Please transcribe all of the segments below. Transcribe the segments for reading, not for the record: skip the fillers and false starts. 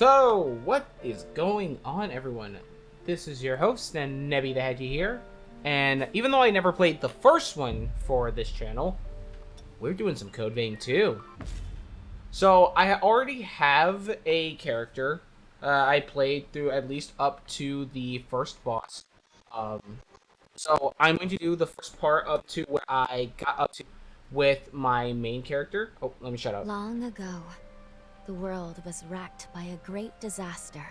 So, what is going on, everyone? This is your host, and Nebby the Hedgie here. And even though I never played the first one for this channel, we're doing some Code Vein 2. So, I already have a character. I played through at least up to the first boss. So, I'm going to do the first part up to where I got up to with my main character. Oh, let me shut up. Long ago, the world was racked by a great disaster,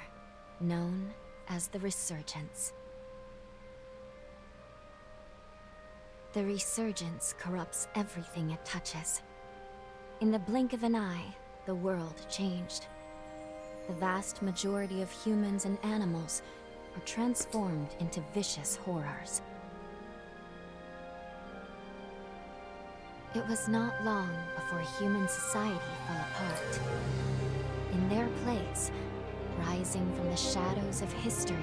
known as the Resurgence. The Resurgence corrupts everything it touches. In the blink of an eye, the world changed. The vast majority of humans and animals were transformed into vicious horrors. It was not long before human society fell apart. In their place, rising from the shadows of history,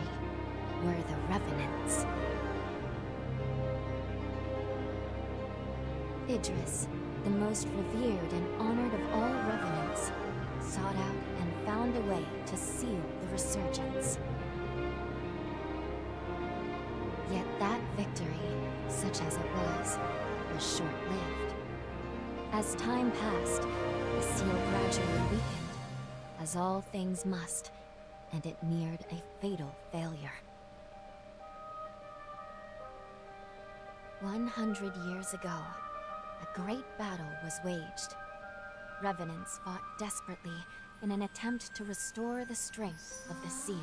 were the Revenants. Idris, the most revered and honored of all Revenants, sought out and found a way to seal the Resurgence. Yet that victory, such as it was short-lived. As time passed, the seal gradually weakened, as all things must, and it neared a fatal failure. 100 years ago, a great battle was waged. Revenants fought desperately in an attempt to restore the strength of the seal.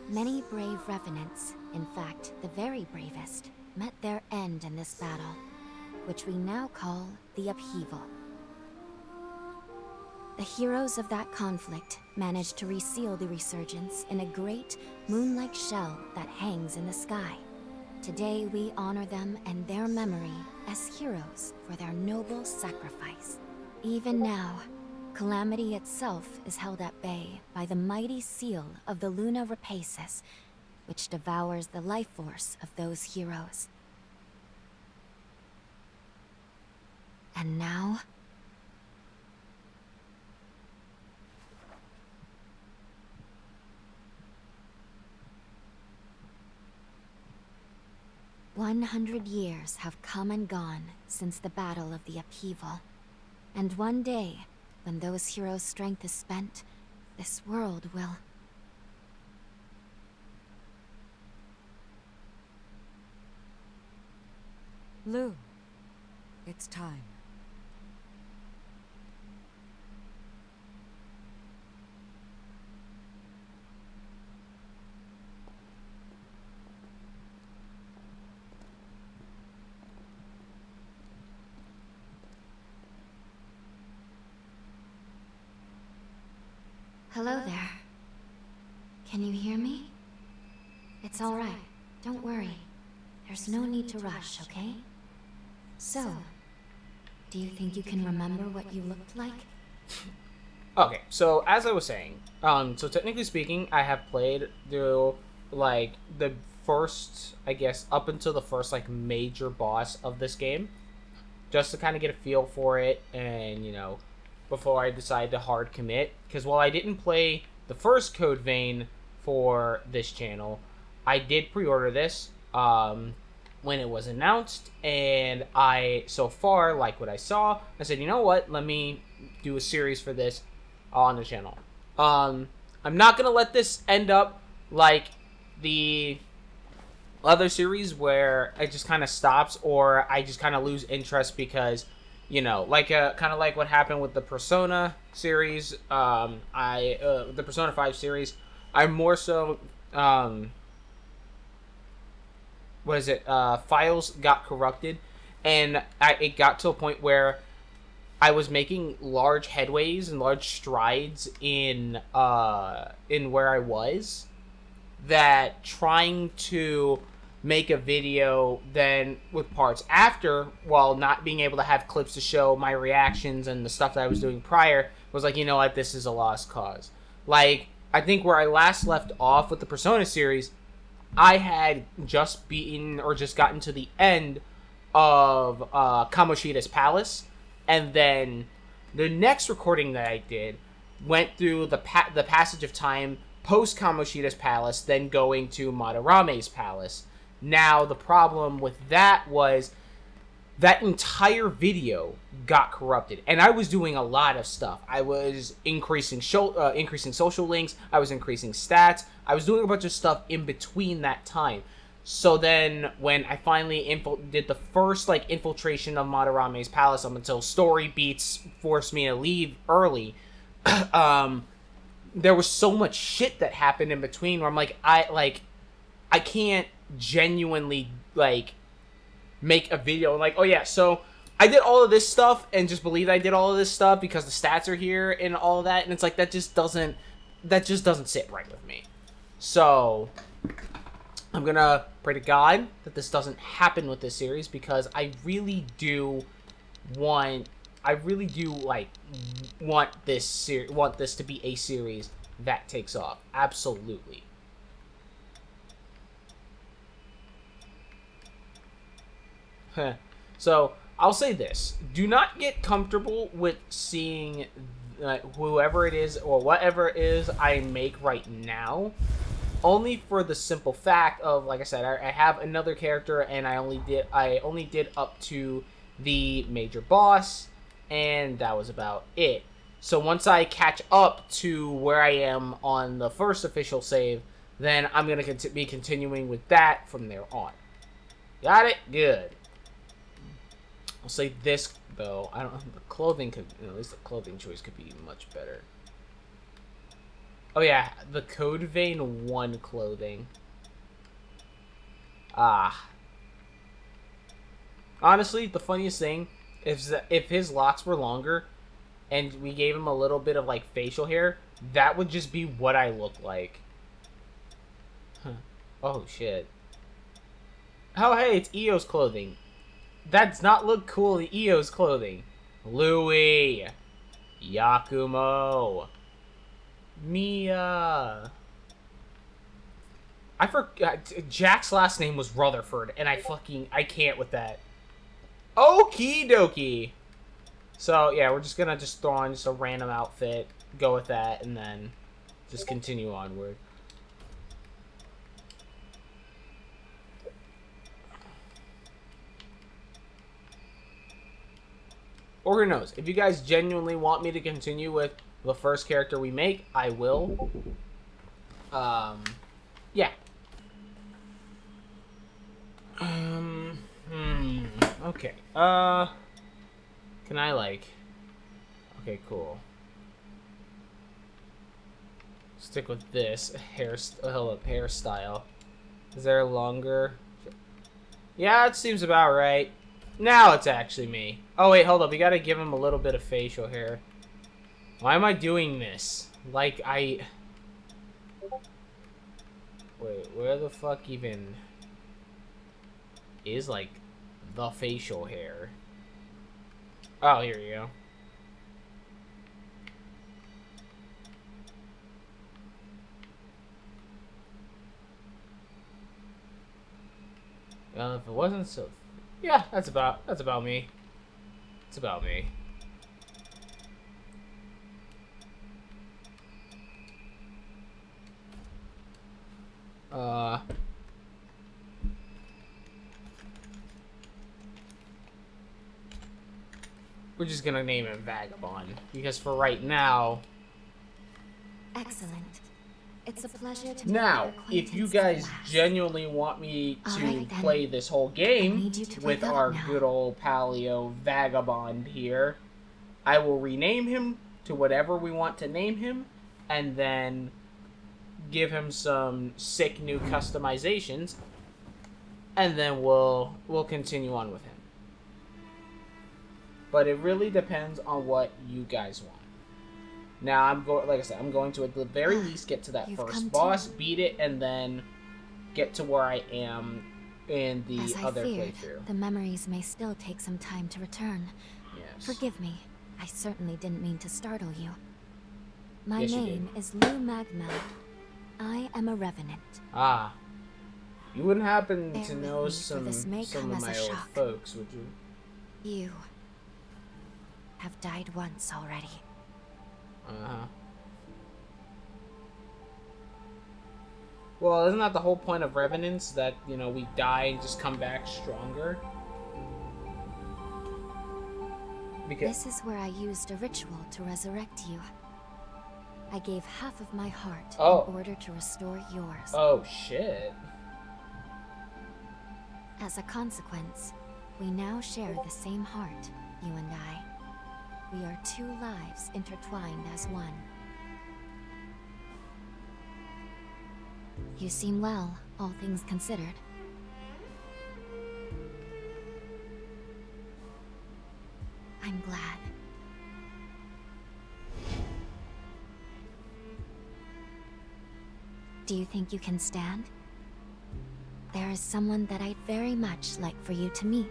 Many brave Revenants, in fact, the very bravest, met their end in this battle, which we now call the Upheaval. The heroes of that conflict managed to reseal the Resurgence in a great, moon-like shell that hangs in the sky. Today we honor them and their memory as heroes for their noble sacrifice. Even now, Calamity itself is held at bay by the mighty seal of the Luna Rapaces, which devours the life force of those heroes. And now... "100 years have come and gone since the Battle of the Upheaval. And one day, when those heroes' strength is spent, this world will... Lou, it's time. Hello there. Can you hear me? It's all right. Don't worry. There's no need to rush, okay? So, do you think you can remember what you looked like? Okay, so as I was saying, so technically speaking, I have played through, like, the first, I guess, up until the first, like, major boss of this game, just to kind of get a feel for it, and, you know, before I decide to hard commit, because while I didn't play the first Code Vein for this channel, I did pre-order this, when it was announced, and I, so far, like what I saw, I said, you know what, let me do a series for this on the channel. I'm not gonna let this end up like the other series where it just kind of stops, or I just kind of lose interest because, you know, like kind of like what happened with the Persona series, the Persona 5 series. I'm more so, files got corrupted, and it got to a point where I was making large headways and large strides in where I was, that trying to make a video then with parts after, while not being able to have clips to show my reactions and the stuff that I was doing prior, was like, you know what, this is a lost cause. Like, I think where I last left off with the Persona series, I had just beaten, or just gotten to the end of Kamoshida's Palace, and then the next recording that I did, went through the passage of time post Kamoshida's palace, then going to Madarame's palace. Now, the problem with that was that entire video got corrupted, and I was doing a lot of stuff. I was increasing social links, I was increasing stats, I was doing a bunch of stuff in between that time. So then, when I finally did the first like infiltration of Madarame's palace, up until story beats forced me to leave early, there was so much shit that happened in between where I'm like, I can't genuinely like make a video like, oh yeah, so I did all of this stuff and just believe I did all of this stuff because the stats are here and all of that, and it's like that just doesn't sit right with me. So I'm gonna pray to God that this doesn't happen with this series, because I really do want this to be a series that takes off. Absolutely. So I'll say this: do not get comfortable with seeing whoever it is or whatever it is I make right now, only for the simple fact of, like I said, I have another character, and I only did up to the major boss, and that was about it. So once I catch up to where I am on the first official save, then I'm gonna be continuing with that from there on. Got it? Good. I'll say this though, I don't know, the clothing could, at least the clothing choice could be much better. Oh yeah, the Code Vein 1 clothing. Honestly, the funniest thing is that if his locks were longer and we gave him a little bit of like facial hair, that would just be what I look like. Huh. Oh shit. Oh hey, it's Io's clothing. That does not look cool in Io's clothing. Louis. Yakumo. Mia. I forgot. Jack's last name was Rutherford, and I can't with that. Okie dokie. So, yeah, we're just gonna throw on just a random outfit, go with that, and then just continue onward. Or who knows? If you guys genuinely want me to continue with the first character we make, I will. Yeah. Okay. Can I like... Okay, cool. Stick with this hairstyle. Is there longer? Yeah, it seems about right. Now it's actually me. Oh wait, hold up. We gotta give him a little bit of facial hair. Why am I doing this? Like, Wait, where the fuck even is, like, the facial hair? Oh, here you go. Well, if it wasn't so... Yeah, that's about me. It's about me. We're just gonna name him Vagabond, because for right now... Excellent. It's a pleasure to Now, if you guys genuinely want me to play this whole game with our good old paleo Vagabond here, I will rename him to whatever we want to name him, and then give him some sick new customizations, and then we'll continue on with him. But it really depends on what you guys want. Now I'm going to at the very least get to that first boss, beat it, and then get to where I am in the other playthrough. The memories may still take some time to return. Yes. Forgive me. I certainly didn't mean to startle you. My Yes, you name is Lou Magmel. I am a revenant. Ah. You wouldn't happen Bear to with know me, for some this may come of as a my old shock. folks, would you? You have died once already. Uh-huh. Well, isn't that the whole point of Revenants? That, you know, we die and just come back stronger? Because... This is where I used a ritual to resurrect you. I gave half of my heart in order to restore yours. Oh, shit. As a consequence, we now share the same heart, you and I. We are two lives intertwined as one. You seem well, all things considered. I'm glad. Do you think you can stand? There is someone that I'd very much like for you to meet.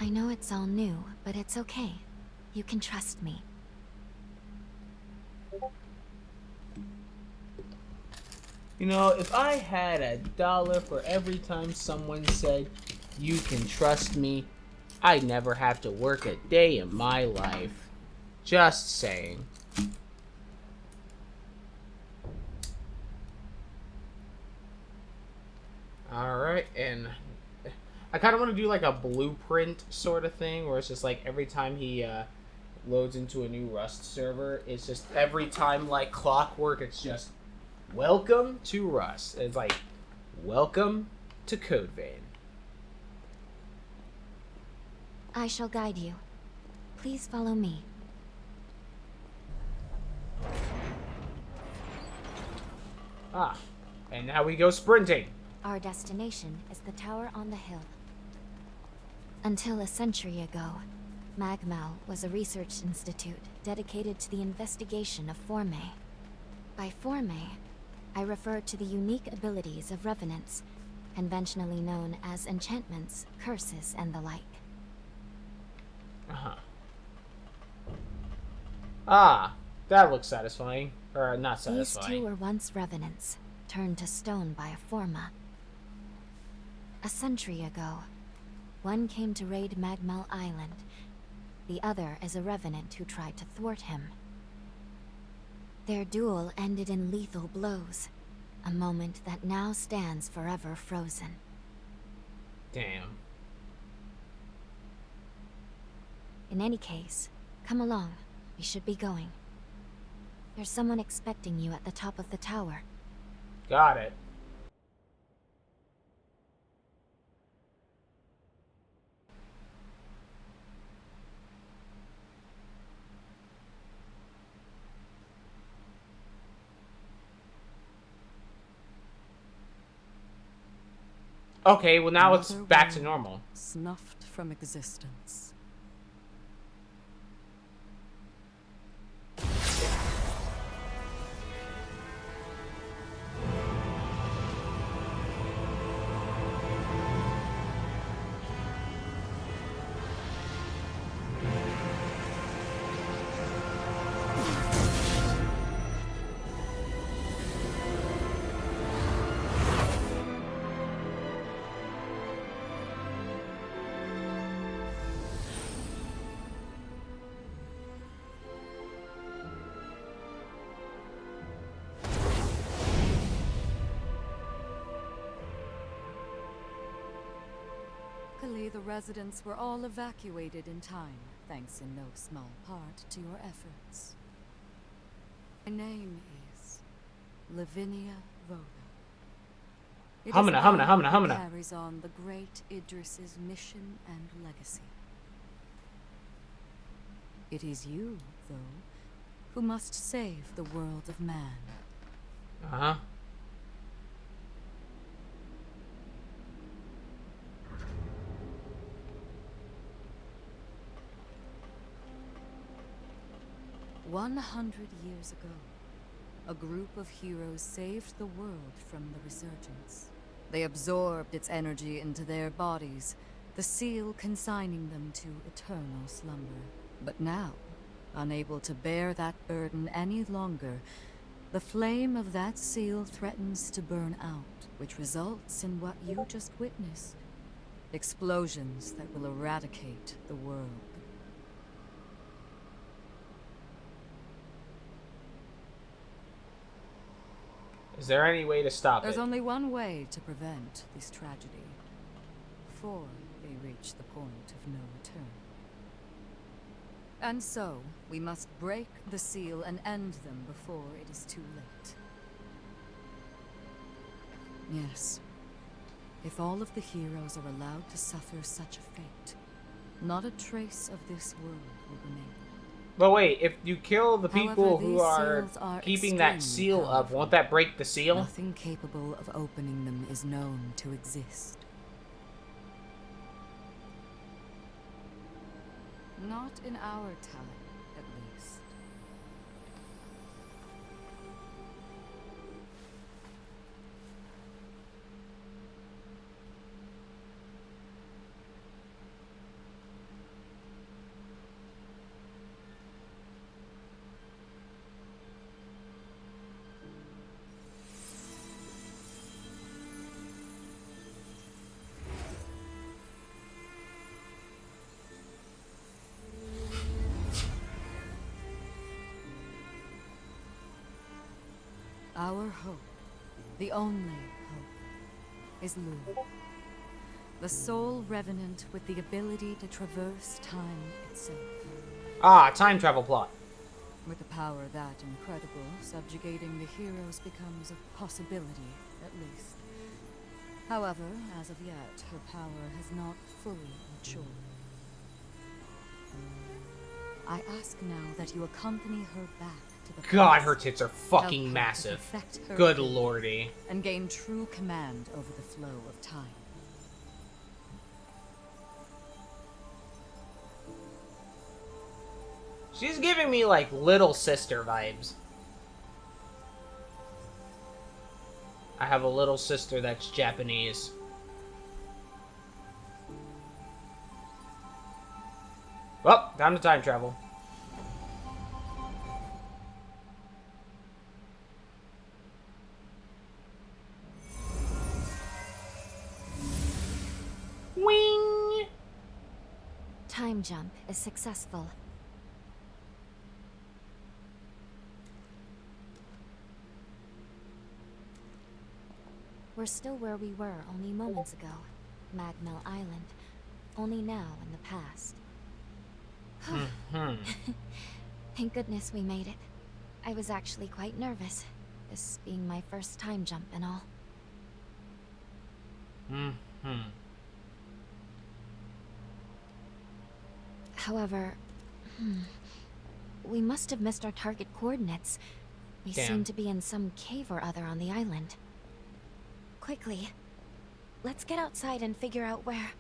I know it's all new, but it's okay. You can trust me. You know, if I had $1 for every time someone said, "You can trust me," I'd never have to work a day in my life. Just saying. Alright, and I kind of want to do like a blueprint sort of thing, where it's just like every time he loads into a new Rust server, it's just every time like clockwork, it's just, welcome to Rust. It's like, welcome to Code Vein. I shall guide you. Please follow me. Ah, and now we go sprinting. Our destination is the tower on the hill. Until a century ago, Magmal was a research institute dedicated to the investigation of Forme. By Forme, I refer to the unique abilities of revenants, conventionally known as enchantments, curses, and the like. Uh-huh. Ah, that looks satisfying. Or not satisfying. These two were once revenants, turned to stone by a Forma. A century ago, one came to raid Magmal Island. The other is a revenant who tried to thwart him. Their duel ended in lethal blows, a moment that now stands forever frozen. Damn. In any case, come along. We should be going. There's someone expecting you at the top of the tower. Got it. Okay, well now it's back to normal. Snuffed from existence. Luckily, the residents were all evacuated in time, thanks in no small part to your efforts. My name is Lavinia Rhoda. It is Humana. who carries on the great Idris's mission and legacy. It is you, though, who must save the world of man. Uh-huh. "100 years ago, a group of heroes saved the world from the resurgence. They absorbed its energy into their bodies, the seal consigning them to eternal slumber. But now, unable to bear that burden any longer, the flame of that seal threatens to burn out, which results in what you just witnessed. Explosions that will eradicate the world. Is there any way to stop There's it? only one way to prevent this tragedy, before they reach the point of no return. And so, we must break the seal and end them before it is too late. Yes. If all of the heroes are allowed to suffer such a fate, not a trace of this world will remain. But wait, if you kill the people However, who these are seals are keeping that extremely seal up, powerful. won't that break the seal? Nothing capable of opening them is known to exist. Not in our time, at least. Our hope, the only hope, is Luna, the sole revenant with the ability to traverse time itself. Ah, time travel plot. With a power that incredible, subjugating the heroes becomes a possibility, at least. However, as of yet, her power has not fully matured. I ask now that you accompany her back to the God, past, her tits are help fucking her to massive. perfect her Good ability, lordy. and gain true command over the flow of time. She's giving me, like, little sister vibes. I have a little sister that's Japanese. Well, time to time travel. Wing! Time jump is successful. We're still where we were only moments ago. Magmel Island. Only now in the past. Thank goodness we made it. I was actually quite nervous, this being my first time jump and all. However, we must have missed our target coordinates. We Damn. seem to be in some cave or other on the island. Quickly, let's get outside and figure out where...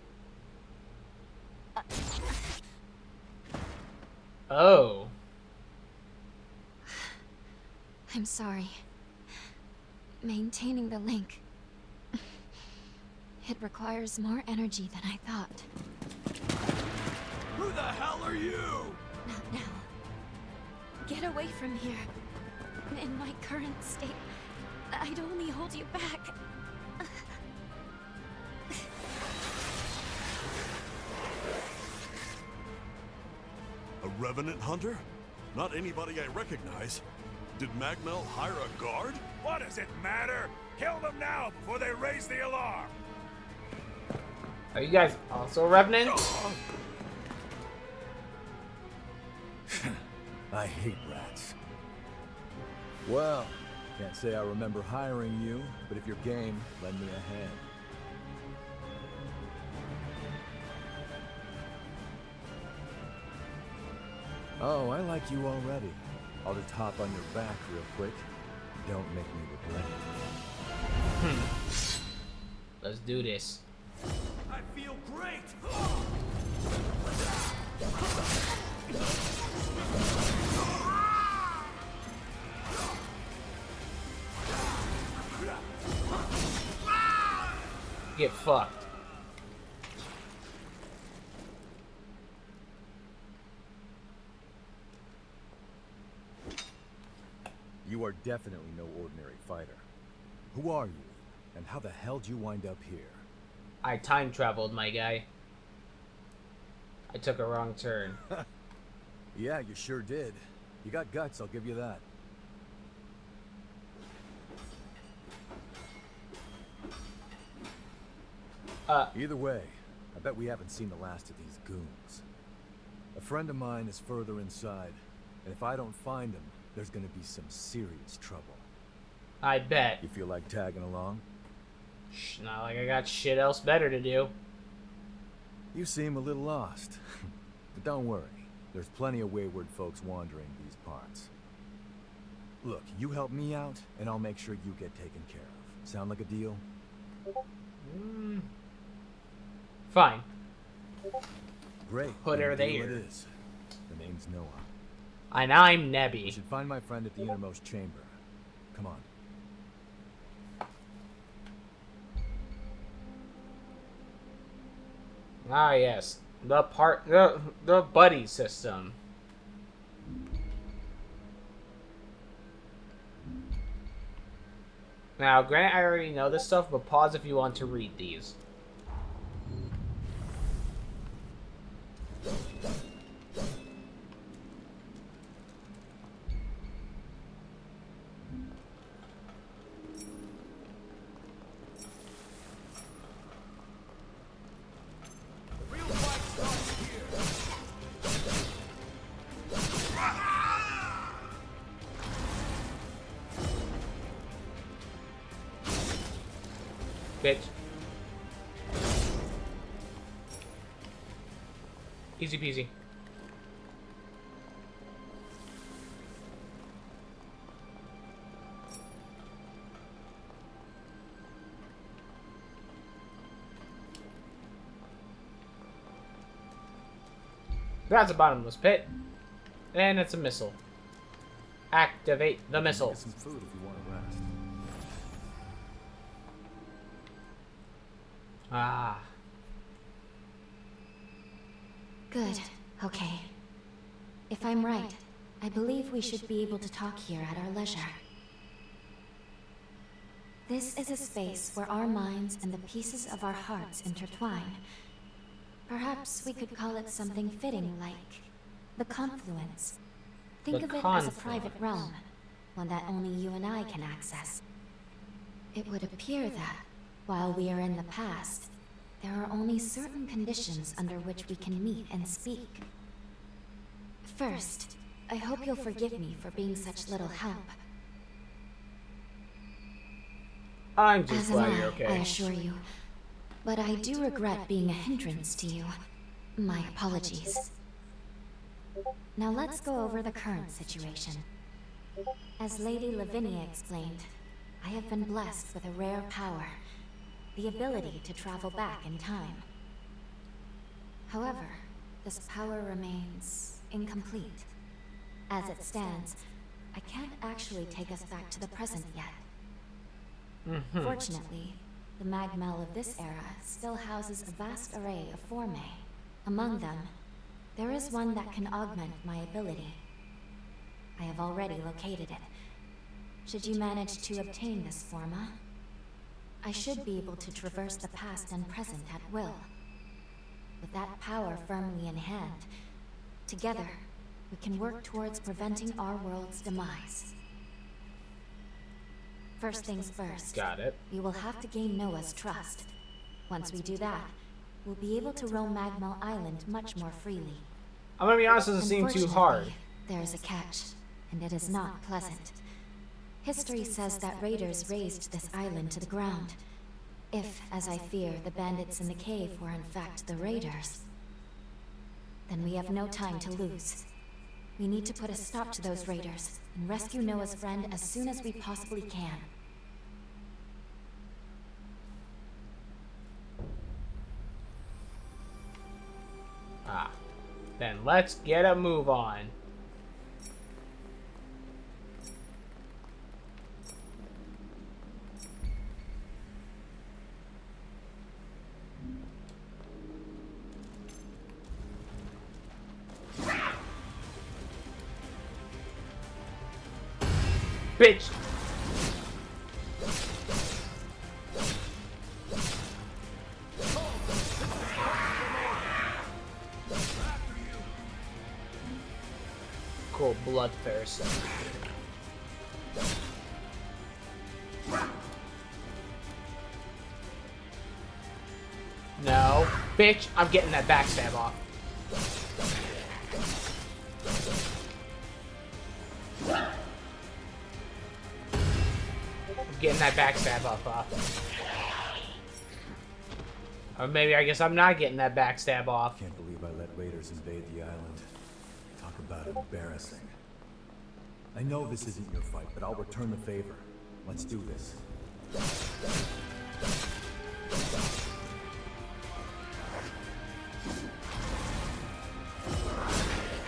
Oh. I'm sorry. Maintaining the link. It requires more energy than I thought. Who the hell are you? Not now. Get away from here. In my current state, I'd only hold you back. A revenant hunter? Not anybody I recognize. Did Magmel hire a guard? What does it matter? Kill them now before they raise the alarm! Are you guys also revenants? I hate rats. Well, can't say I remember hiring you, but if you're game, lend me a hand. Oh, I like you already. I'll just hop on your back real quick. Don't make me regret it. Let's do this. I feel great! Get fucked. You are definitely no ordinary fighter. Who are you? And how the hell'd you wind up here? I time traveled, my guy. I took a wrong turn. Yeah, you sure did. You got guts, I'll give you that. Either way, I bet we haven't seen the last of these goons. A friend of mine is further inside, and if I don't find him, there's gonna be some serious trouble. I bet. You feel like tagging along? Not like I got shit else better to do. You seem a little lost. But don't worry, there's plenty of wayward folks wandering these parts. Look, you help me out, and I'll make sure you get taken care of. Sound like a deal? Fine. Great. Put her Then deal there. It is. The name's Noah. And I'm You Nebby. should find my friend at the innermost chamber. Come on. Ah, yes. The buddy system. Now, granted, I already know this stuff, but pause if you want to read these. Bitch. Easy peasy. That's a bottomless pit. And it's a missile. Activate the missile. Get some food if you want to rest. Ah. Good. Okay. If I'm right, I believe we should be able to talk here at our leisure. This is a space where our minds and the pieces of our hearts intertwine. Perhaps we could call it something fitting like the confluence. Think The of it as a private realm, one that only you and I can access. It would appear that, while we are in the past, there are only certain conditions under which we can meet and speak. First, I hope you'll forgive me for being such little help. I'm just As am glad you're I okay. assure you. But I do regret being a hindrance to you. My apologies. Now let's go over the current situation. As Lady Lavinia explained, I have been blessed with a rare power, the ability to travel back in time. However, this power remains incomplete. As it stands, I can't actually take us back to the present yet. Fortunately, the Magmel of this era still houses a vast array of formae. Among them, there is one that can augment my ability. I have already located it. Should you manage to obtain this forma, I should be able to traverse the past and present at will. With that power firmly in hand, together, we can work towards preventing our world's demise. First things first. Got it. We will have to gain Noah's trust. Once we do that, we'll be able to roam Magmel Island much more freely. I'm gonna be honest, it doesn't seem too hard. Unfortunately, there is a catch, and it is not pleasant. History says that raiders razed this island to the ground. If, as I fear, the bandits in the cave were in fact the raiders, then we have no time to lose. We need to put a stop to those raiders and rescue Noah's friend as soon as we possibly can. Ah. Then let's get a move on. Bitch! Cool, bloodthirst. Bitch, I'm getting that backstab off. I'm getting that backstab off. Or maybe I guess I'm not getting that backstab off. Can't believe I let raiders invade the island. Talk about embarrassing. I know this isn't your fight, but I'll return the favor. Let's do this.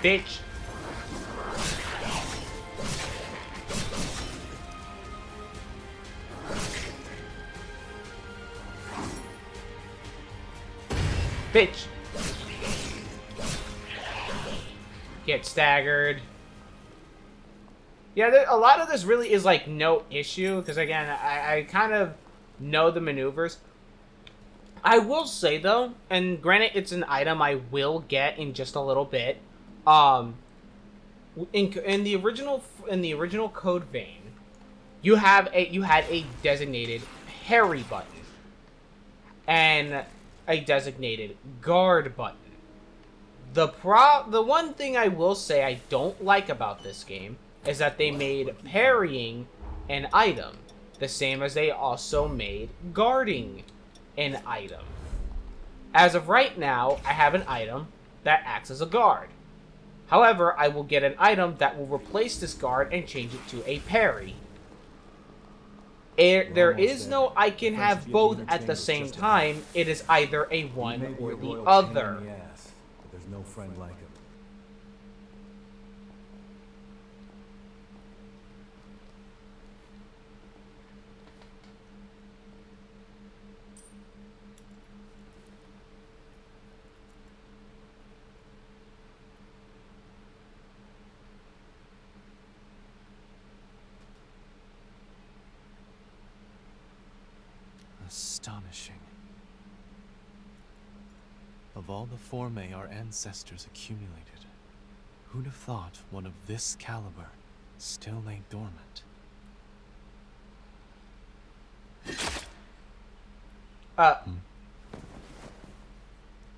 Bitch. Bitch. Get staggered. Yeah, a lot of this really is like no issue because again, I kind of know the maneuvers. I will say though, and granted, it's an item I will get in just a little bit. In the original Code Vein, you had a designated parry button and a designated guard button. The one thing I will say I don't like about this game is that they made parrying an item, the same as they also made guarding an item. As of right now, I have an item that acts as a guard. However, I will get an item that will replace this guard and change it to a parry. There is no I can have both at the same time. It is either a one or the other. But there's no friend like him. Astonishing. Of all the formae our ancestors accumulated, who'd have thought one of this caliber still lay dormant?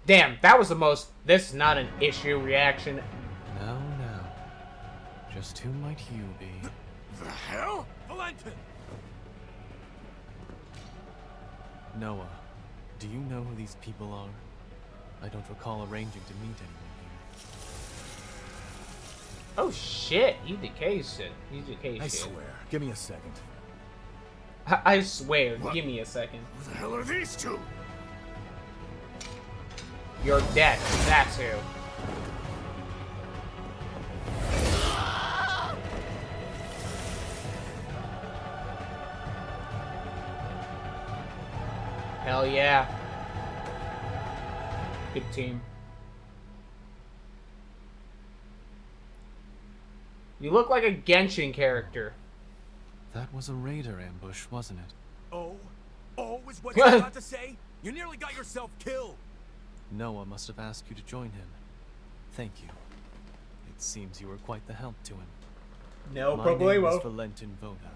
Damn, that was the most this is not an issue reaction. No. Just who might you be? The hell? Valentin! Noah, do you know who these people are? I don't recall arranging to meet anyone here. Oh shit, he decays shit. I swear. Give me a second. I swear, What? give me a second. Who the hell are these two? You're dead, that's who. Hell yeah. Good team. You look like a Genshin character. That was a raider ambush, wasn't it? Oh is what you're about to say? You nearly got yourself killed. Noah must have asked you to join him. Thank you. It seems you were quite the help to him. No My name is Valentin Voda.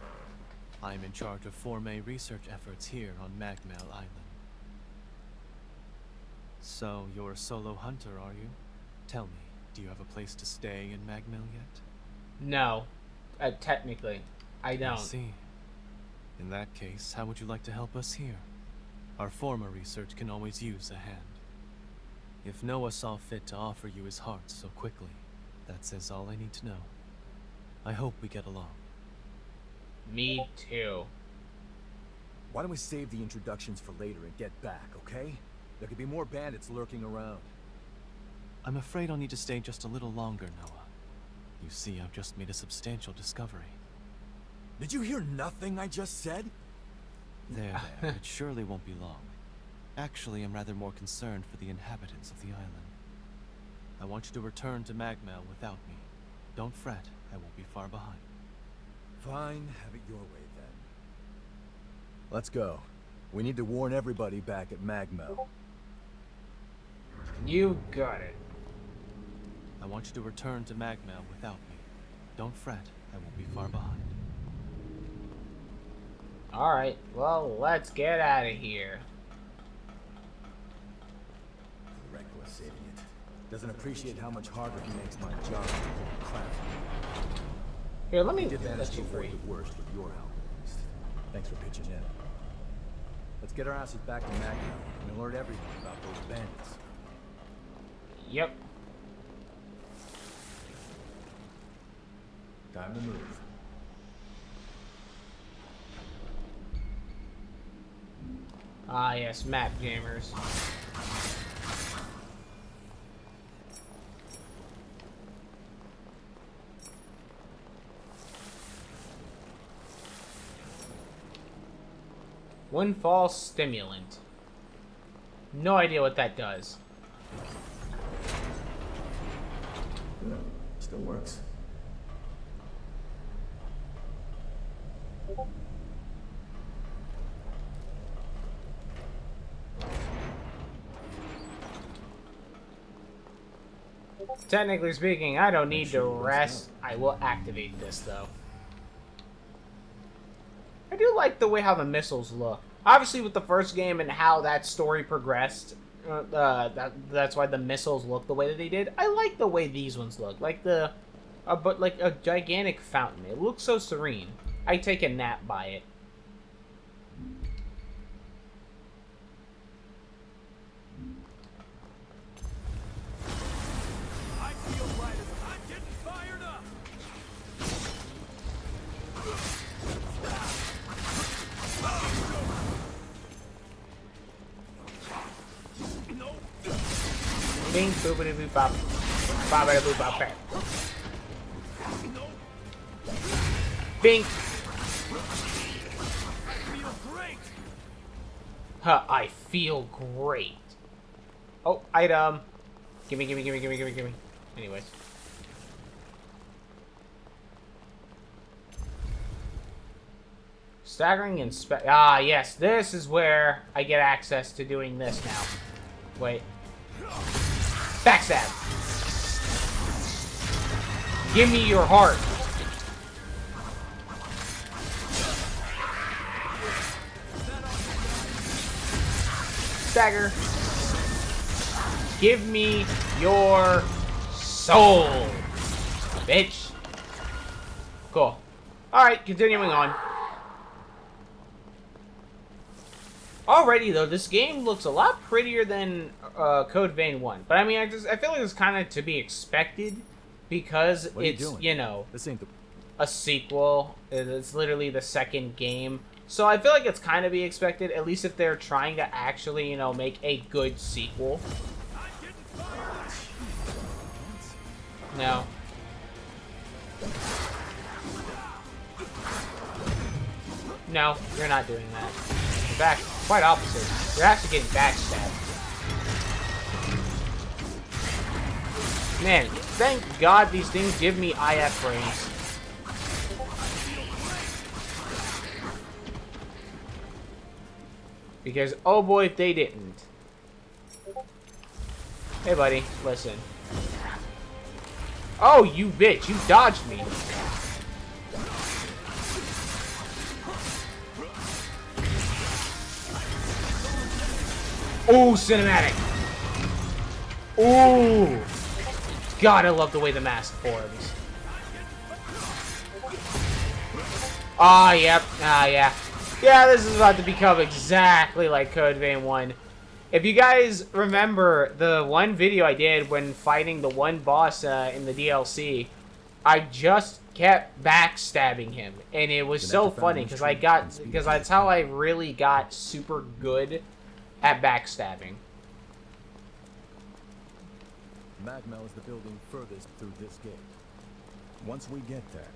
I'm in charge of Formae research efforts here on Magmel Island. So, you're a solo hunter, are you? Tell me, do you have a place to stay in Magmel yet? No. Technically, I don't. I see. In that case, how would you like to help us here? Our former research can always use a hand. If Noah saw fit to offer you his heart so quickly, that says all I need to know. I hope we get along. Me too. Why don't we save the introductions for later and get back, okay? There could be more bandits lurking around. I'm afraid I'll need to stay just a little longer, Noah. You see, I've just made a substantial discovery. Did you hear nothing I just said? There. It surely won't be long. Actually, I'm rather more concerned for the inhabitants of the island. I want you to return to Magmel without me. Don't fret, I won't be far behind. Fine, have it your way then. Let's go. We need to warn everybody back at Magmel. You got it. I want you to return to Magmel without me. Don't fret, I won't be far behind. Alright, well, let's get out of here. This idiot doesn't appreciate how much harder he makes my job. Crap. Here, let me Did manage let to you avoid free. the worst with your help, at least. Thanks for pitching in. Let's get our asses back to Magna and alert everyone about those bandits. Yep. Time to move. Ah, yes, map gamers. Windfall stimulant. No idea what that does. Still works. Technically speaking, I don't need to rest. I will activate this though. I do like the way how the missiles look. Obviously, with the first game and how that story progressed, that's why the missiles look the way that they did. I like the way these ones look, like but like a gigantic fountain. It looks so serene. I take a nap by it. I feel right as I'm getting fired up. Bing, boopity boop bop, boppity boop bop bap. Bing. Feel great. Huh, I feel great. Oh, item. Gimme, gimme, gimme, gimme, gimme, gimme. Anyways. Staggering inspect. Ah, yes. This is where I get access to doing this now. Wait. Backstab. Give me your heart. Stagger. Give me your soul, bitch. Cool. Alright, continuing on. Already though, this game looks a lot prettier than Code Vein 1. But I mean, I feel like it's kind of to be expected because What are you it's, doing? you know, This ain't the... a sequel. It's literally the second game. So I feel like it's kind of be expected, at least if they're trying to actually, you know, make a good sequel. No. No, you're not doing that. In fact, quite opposite. You're actually getting backstabbed. Man, thank God these things give me IF frames. Because, oh boy, if they didn't. Hey, buddy, listen. Oh, you bitch, you dodged me. Ooh, cinematic. Ooh. God, I love the way the mask forms. Ah, yep. Ah, yeah. Yeah, this is about to become exactly like Code Vein 1. If you guys remember the one video I did when fighting the one boss in the DLC, I just kept backstabbing him, and it was so funny because that's how I really got super good at backstabbing. Magmel is the building furthest through this gate. Once we get there...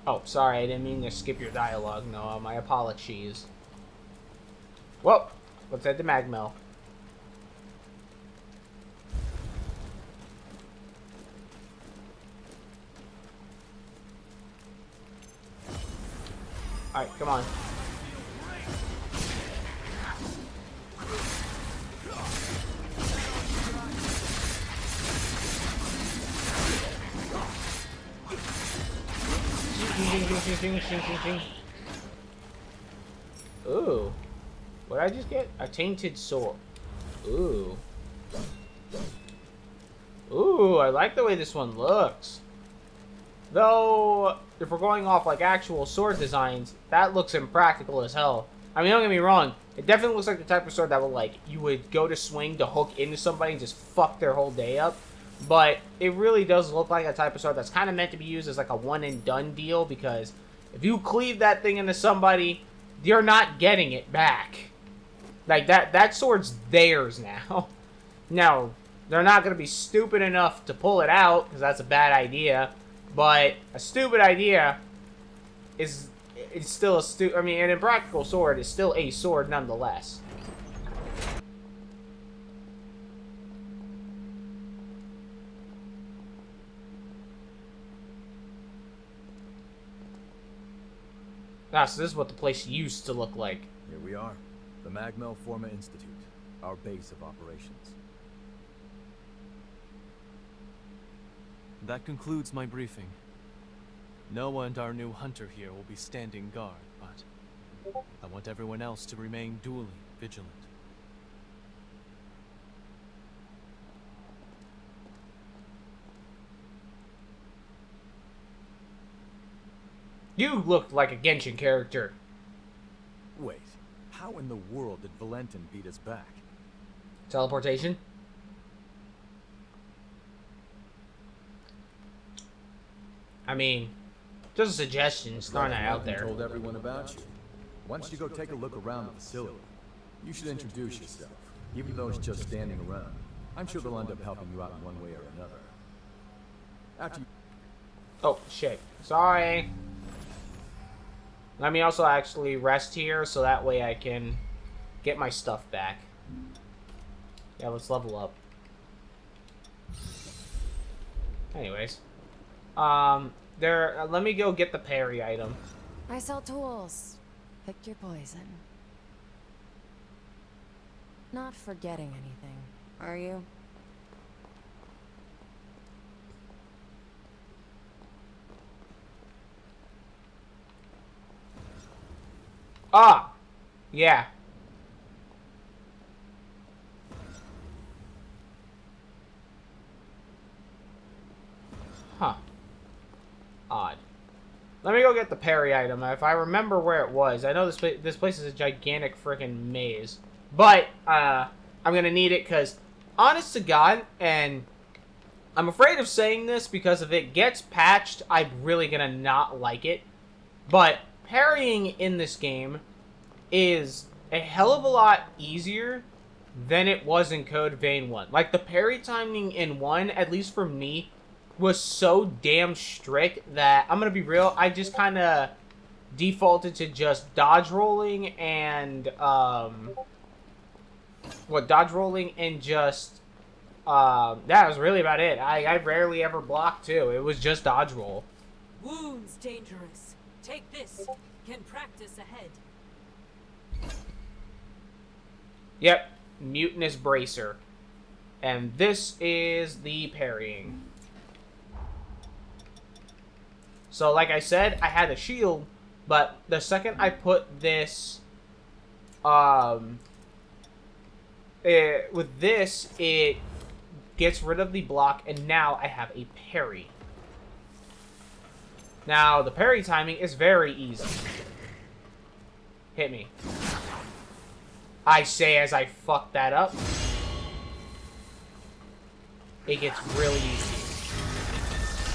Oh, sorry, I didn't mean to skip your dialogue, Noah. My apologies. Well, let's head to Magmel. Alright, come on. Ooh. What did I just get? A tainted sword. Ooh. Ooh, I like the way this one looks. Though, if we're going off like actual sword designs, that looks impractical as hell. I mean, don't get me wrong, it definitely looks like the type of sword that would like, you would go to swing to hook into somebody and just fuck their whole day up. But it really does look like a type of sword that's kind of meant to be used as like a one and done deal, because if you cleave that thing into somebody, you're not getting it back. Like, that sword's theirs now. Now, they're not going to be stupid enough to pull it out, because that's a bad idea. But a stupid idea is still a I mean, an impractical sword is still a sword nonetheless. Ah, so this is what the place used to look like. Here we are. The Magmel Forma Institute. Our base of operations. That concludes my briefing. Noah and our new hunter here will be standing guard, but I want everyone else to remain duly vigilant. You look like a Genshin character. Wait, how in the world did Valentin beat us back? Teleportation? I mean, just a suggestion, throwing that out there. Told everyone about you. Why don't you go take a look around the facility? You should introduce yourself, even though it's just standing around. I'm sure they'll end up helping you out in one way or another. After you... Oh, shit. Sorry. Let me also actually rest here, so that way I can get my stuff back. Yeah, let's level up. Anyways. Let me go get the parry item. I sell tools. Pick your poison. Not forgetting anything, are you? Ah! Yeah. Huh. Odd. Let me go get the parry item. If I remember where it was. I know this place is a gigantic freaking maze. But, I'm gonna need it because, honest to God, and I'm afraid of saying this because if it gets patched, I'm really gonna not like it. But parrying in this game is a hell of a lot easier than it was in Code Vein 1. Like, the parry timing in 1, at least for me, was so damn strict that, I'm gonna be real, I just kind of defaulted to just dodge rolling and, dodge rolling and just, that was really about it. I rarely ever blocked, too. It was just dodge roll. Wounds dangerous. Take this. Can practice ahead. Yep, Mutinous Bracer. And this is the parrying. So, like I said, I had a shield, but the second I put this, with this, it gets rid of the block, and now I have a parry. Now, the parry timing is very easy. Hit me. I say as I fuck that up. It gets really easy.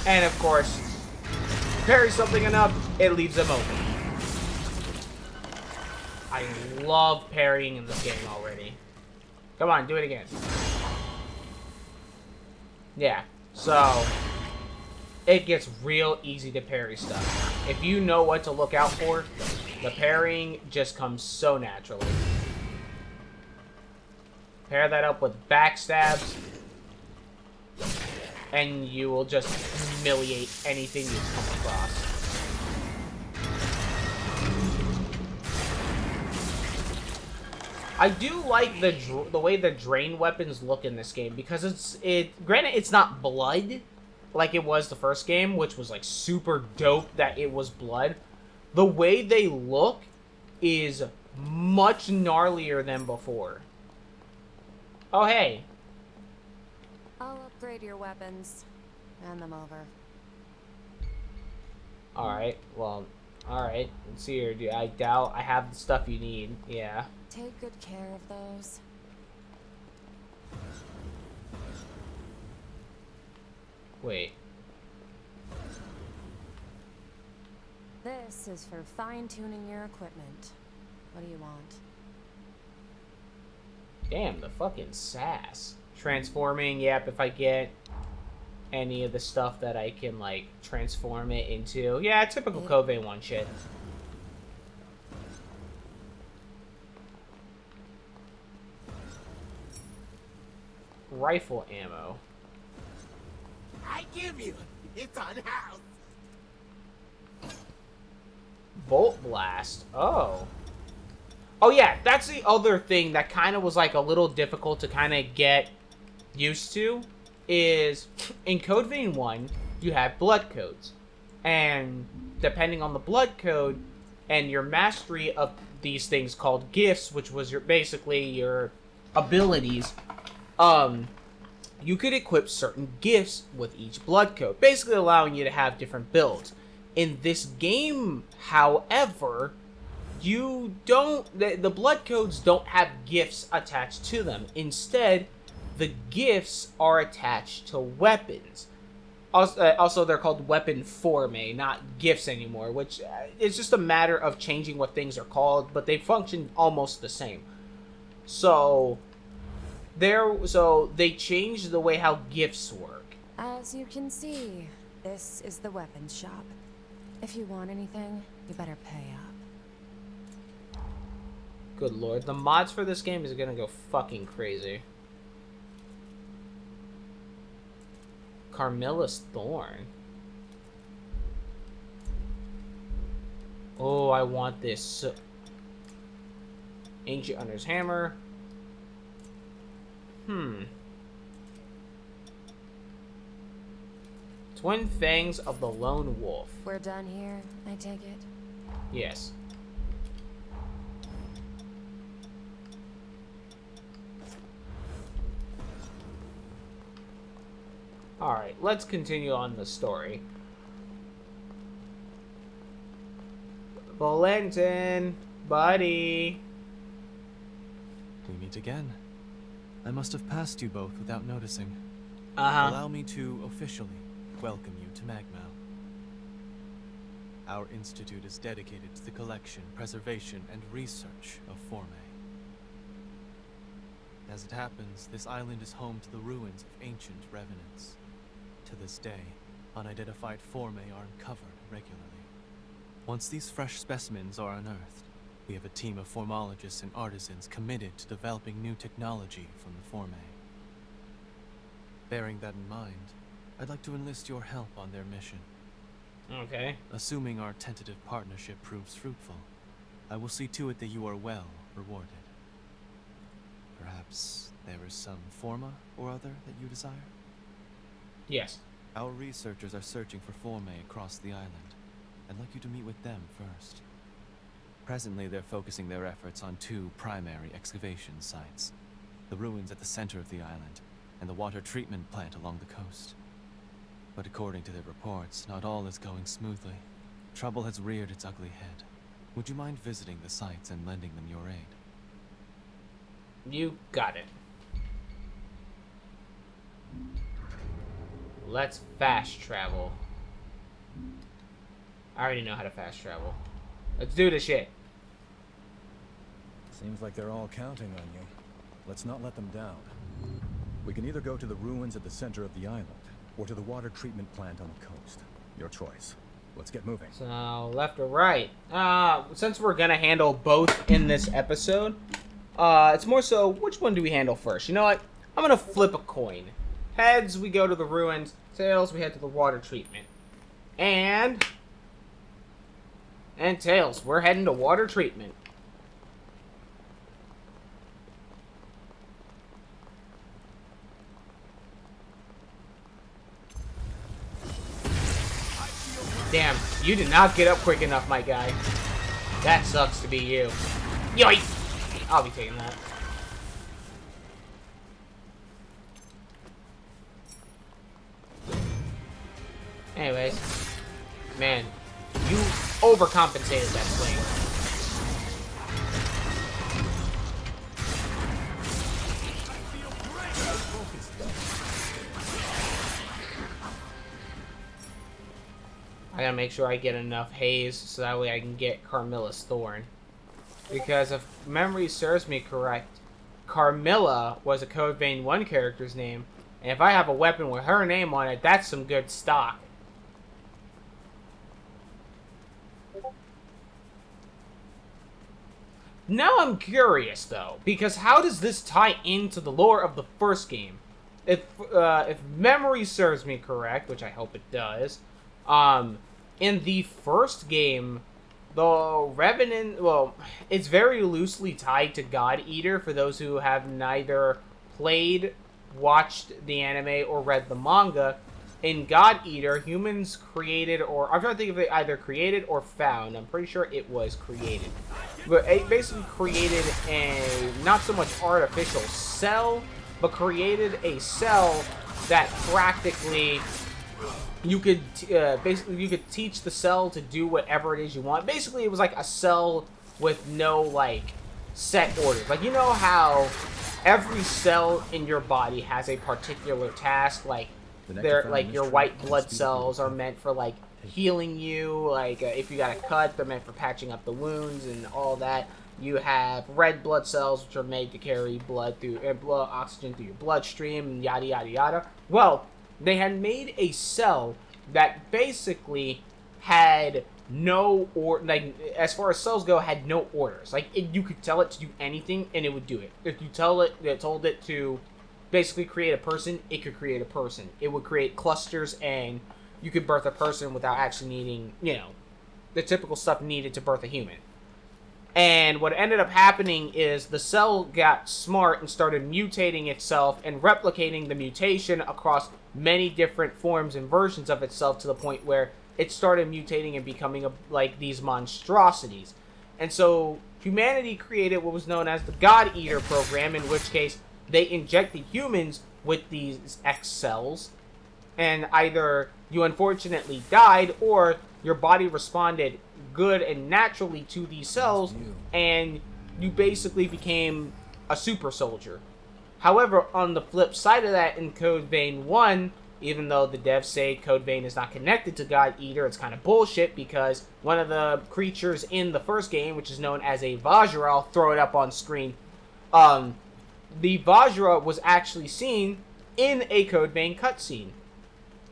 And, of course, parry something enough, it leaves them open. I love parrying in this game already. Come on, do it again. Yeah, so it gets real easy to parry stuff. If you know what to look out for, the parrying just comes so naturally. Pair that up with backstabs, and you will just humiliate anything you come across. I do like the way the drain weapons look in this game, because granted it's not blood like it was the first game, which was like super dope that it was blood. The way they look is much gnarlier than before. Oh hey, I'll upgrade your weapons. Hand them over. Alright, well, alright. Let's see here. I doubt I have the stuff you need. Yeah. Take good care of those. Wait. This is for fine-tuning your equipment. What do you want? Damn, the fucking sass. Transforming, yep, if I get any of the stuff that I can, like, transform it into. Yeah, typical Kove 1 shit. Rifle ammo. I give you. It's unhoused. Bolt blast. Oh. Oh yeah, that's the other thing that kind of was like a little difficult to kind of get used to is in Code Vein 1, you have blood codes. And depending on the blood code and your mastery of these things called gifts, which was your basically your abilities, you could equip certain gifts with each blood code, basically allowing you to have different builds. In this game, however, you don't, the blood codes don't have gifts attached to them. Instead, the gifts are attached to weapons. Also, they're called weapon forme, not gifts anymore, which is just a matter of changing what things are called, but they function almost the same. So they changed the way how gifts work. As you can see, this is the weapons shop. If you want anything, you better pay up. Good lord, the mods for this game is gonna go fucking crazy. Carmilla's Thorn. Oh, I want this. Ancient Hunter's Hammer. Twin Fangs of the Lone Wolf. We're done here, I take it? Yes. Alright, let's continue on the story. Valentin, buddy. We meet again. I must have passed you both without noticing. Allow me to officially welcome you to Magmal. Our institute is dedicated to the collection, preservation, and research of Forme. As it happens, this island is home to the ruins of ancient revenants. To this day, unidentified Forme are uncovered regularly. Once these fresh specimens are unearthed, we have a team of formologists and artisans committed to developing new technology from the Forme. Bearing that in mind, I'd like to enlist your help on their mission. Okay. Assuming our tentative partnership proves fruitful, I will see to it that you are well rewarded. Perhaps there is some forma or other that you desire? Yes. Our researchers are searching for Forme across the island. I'd like you to meet with them first. Presently, they're focusing their efforts on two primary excavation sites. The ruins at the center of the island, and the water treatment plant along the coast. But according to their reports, not all is going smoothly. Trouble has reared its ugly head. Would you mind visiting the sites and lending them your aid? You got it. Let's fast travel. I already know how to fast travel. Let's do this shit. Seems like they're all counting on you. Let's not let them down. We can either go to the ruins at the center of the island, or to the water treatment plant on the coast. Your choice. Let's get moving. So, left or right? Since we're gonna handle both in this episode, it's more so, which one do we handle first? You know what? I'm gonna flip a coin. Heads, we go to the ruins. Tails, we head to the water treatment. And tails, we're heading to water treatment. Damn, you did not get up quick enough, my guy. That sucks to be you. Yoink! I'll be taking that. Anyways, man, you overcompensated that swing. I gotta make sure I get enough haze so that way I can get Carmilla's Thorn. Because if memory serves me correct, Carmilla was a Code Vein 1 character's name, and if I have a weapon with her name on it, that's some good stock. Now I'm curious though, because how does this tie into the lore of the first game? If memory serves me correct, which I hope it does, in the first game, the Revenant, well, it's very loosely tied to God Eater for those who have neither played, watched the anime, or read the manga. In God Eater, humans created, or I'm trying to think if they either created or found. I'm pretty sure it was created. But it basically created a, not so much artificial cell, but created a cell that practically you could basically you could teach the cell to do whatever it is you want. Basically, it was like a cell with no like set orders. Like, you know how every cell in your body has a particular task, like they're like your white blood cells are meant for like healing you, like if you got a cut, they're meant for patching up the wounds and all that. You have red blood cells, which are made to carry blood through oxygen through your bloodstream, and yada yada yada. Well, they had made a cell that basically had no like as far as cells go, had no orders. Like you could tell it to do anything and it would do it. If you told it to basically create a person, it could create a person. It would create clusters, and you could birth a person without actually needing, you know, the typical stuff needed to birth a human. And what ended up happening is the cell got smart and started mutating itself and replicating the mutation across many different forms and versions of itself to the point where it started mutating and becoming like these monstrosities. And so humanity created what was known as the God Eater program, in which case they injected humans with these X cells, and either you unfortunately died or your body responded good and naturally to these cells, and you basically became a super soldier. However, on the flip side of that, in Code Vein 1, even though the devs say Code Vein is not connected to God Eater, it's kind of bullshit, because one of the creatures in the first game, which is known as a Vajra, I'll throw it up on screen, the Vajra was actually seen in a Code Vein cutscene.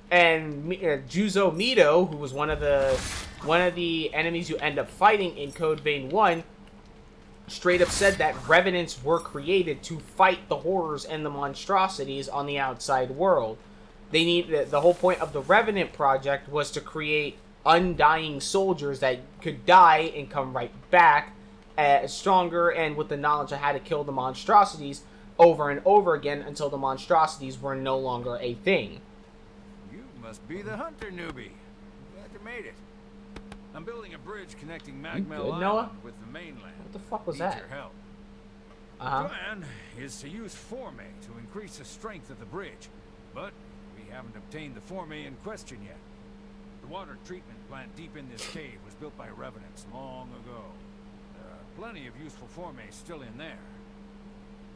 And Juzo Mido, who was one of the enemies you end up fighting in Code Vein 1, straight up said that Revenants were created to fight the horrors and the monstrosities on the outside world. The whole point of the Revenant project was to create undying soldiers that could die and come right back stronger and with the knowledge of how to kill the monstrosities over and over again until the monstrosities were no longer a thing. You must be the hunter newbie. Glad you made it. I'm building a bridge connecting Magmel Island with the mainland. What the fuck was Need that? your help. Uh-huh. The plan is to use Forme to increase the strength of the bridge, but we haven't obtained the Forme in question yet. The water treatment plant deep in this cave was built by Revenants long ago. There are plenty of useful Forme still in there.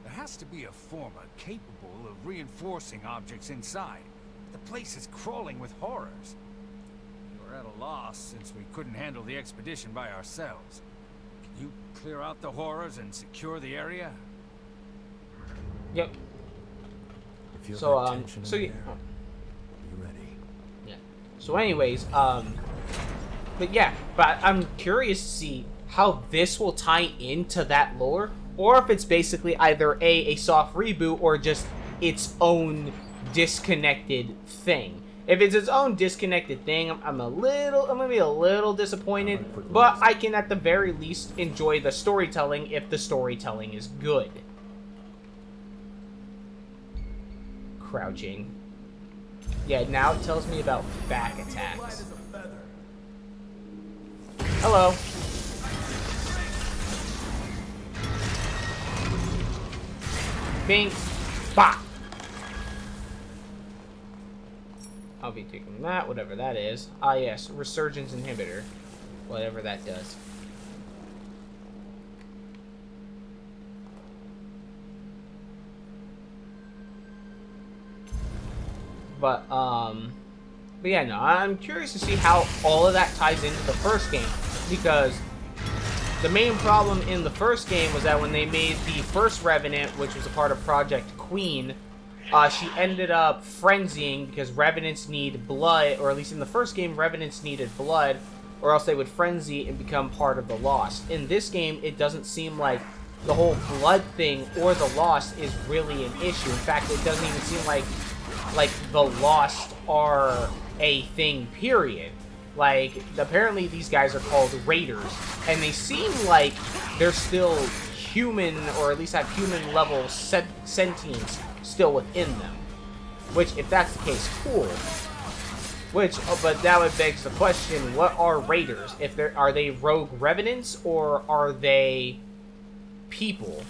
There has to be a Forma capable of reinforcing objects inside. The place is crawling with horrors. We're at a loss since we couldn't handle the expedition by ourselves. Can you clear out the horrors and secure the area? Yep. So yeah. You ready? Yeah. So anyways, but yeah, but I'm curious to see how this will tie into that lore, or if it's basically either a soft reboot or just its own disconnected thing. If it's its own disconnected thing, I'm gonna be a little disappointed, but I can at the very least enjoy the storytelling if the storytelling is good. Crouching. Yeah, now it tells me about back attacks. Hello. Bing. Bop. I'll be taking that, whatever that is. Ah, yes, resurgence inhibitor. Whatever that does. But yeah, no, I'm curious to see how all of that ties into the first game, because the main problem in the first game was that when they made the first Revenant, which was a part of Project Queen, she ended up frenzying because Revenants need blood, or at least in the first game, Revenants needed blood, or else they would frenzy and become part of the Lost. In this game, it doesn't seem like the whole blood thing or the Lost is really an issue. In fact, it doesn't even seem like the Lost are a thing, period. Like, apparently these guys are called Raiders, and they seem like they're still human, or at least have human level sentience still within them. Which, if that's the case, cool. Which, but now it begs the question, what are Raiders? Are they rogue revenants, or are they people?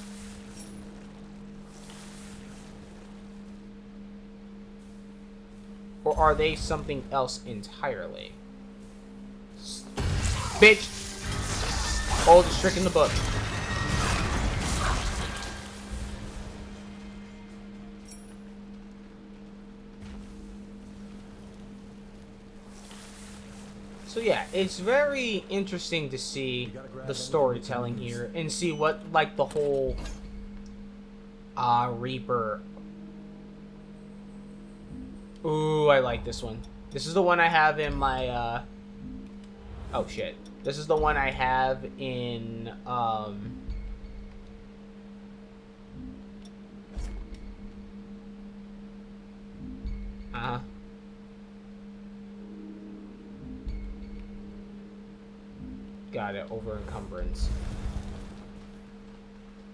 Or are they something else entirely? Bitch! Oldest trick in the book. So yeah, it's very interesting to see the storytelling here and see what, like, the whole Reaper. Ooh, I like this one. This is the one I have in my oh shit. This is the one I have in got it, over encumbrance.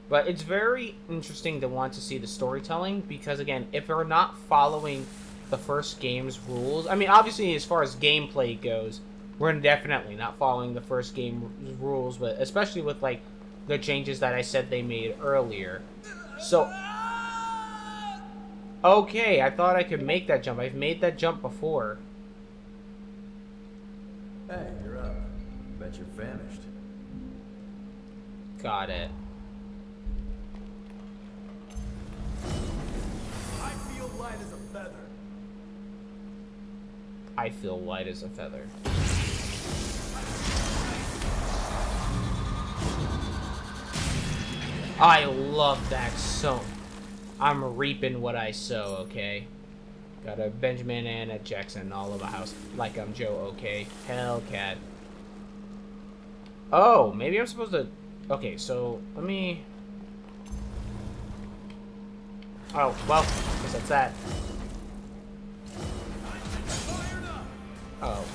But it's very interesting to want to see the storytelling, because again, if they're not following the first game's rules, I mean, obviously as far as gameplay goes, we're definitely not following the first game's rules, but especially with, like, the changes that I said they made earlier. So, okay, I thought I could make that jump. I've made that jump before. Hey, you're up. Bet you're famished. Got it. I feel light as a feather. I feel light as a feather. I love that so. I'm reaping what I sow, okay? Got a Benjamin and a Jackson all over the house. Like I'm Joe, okay? Hellcat. Oh, maybe I'm supposed to... Okay, so let me... Oh, well, I guess that's that. Oh.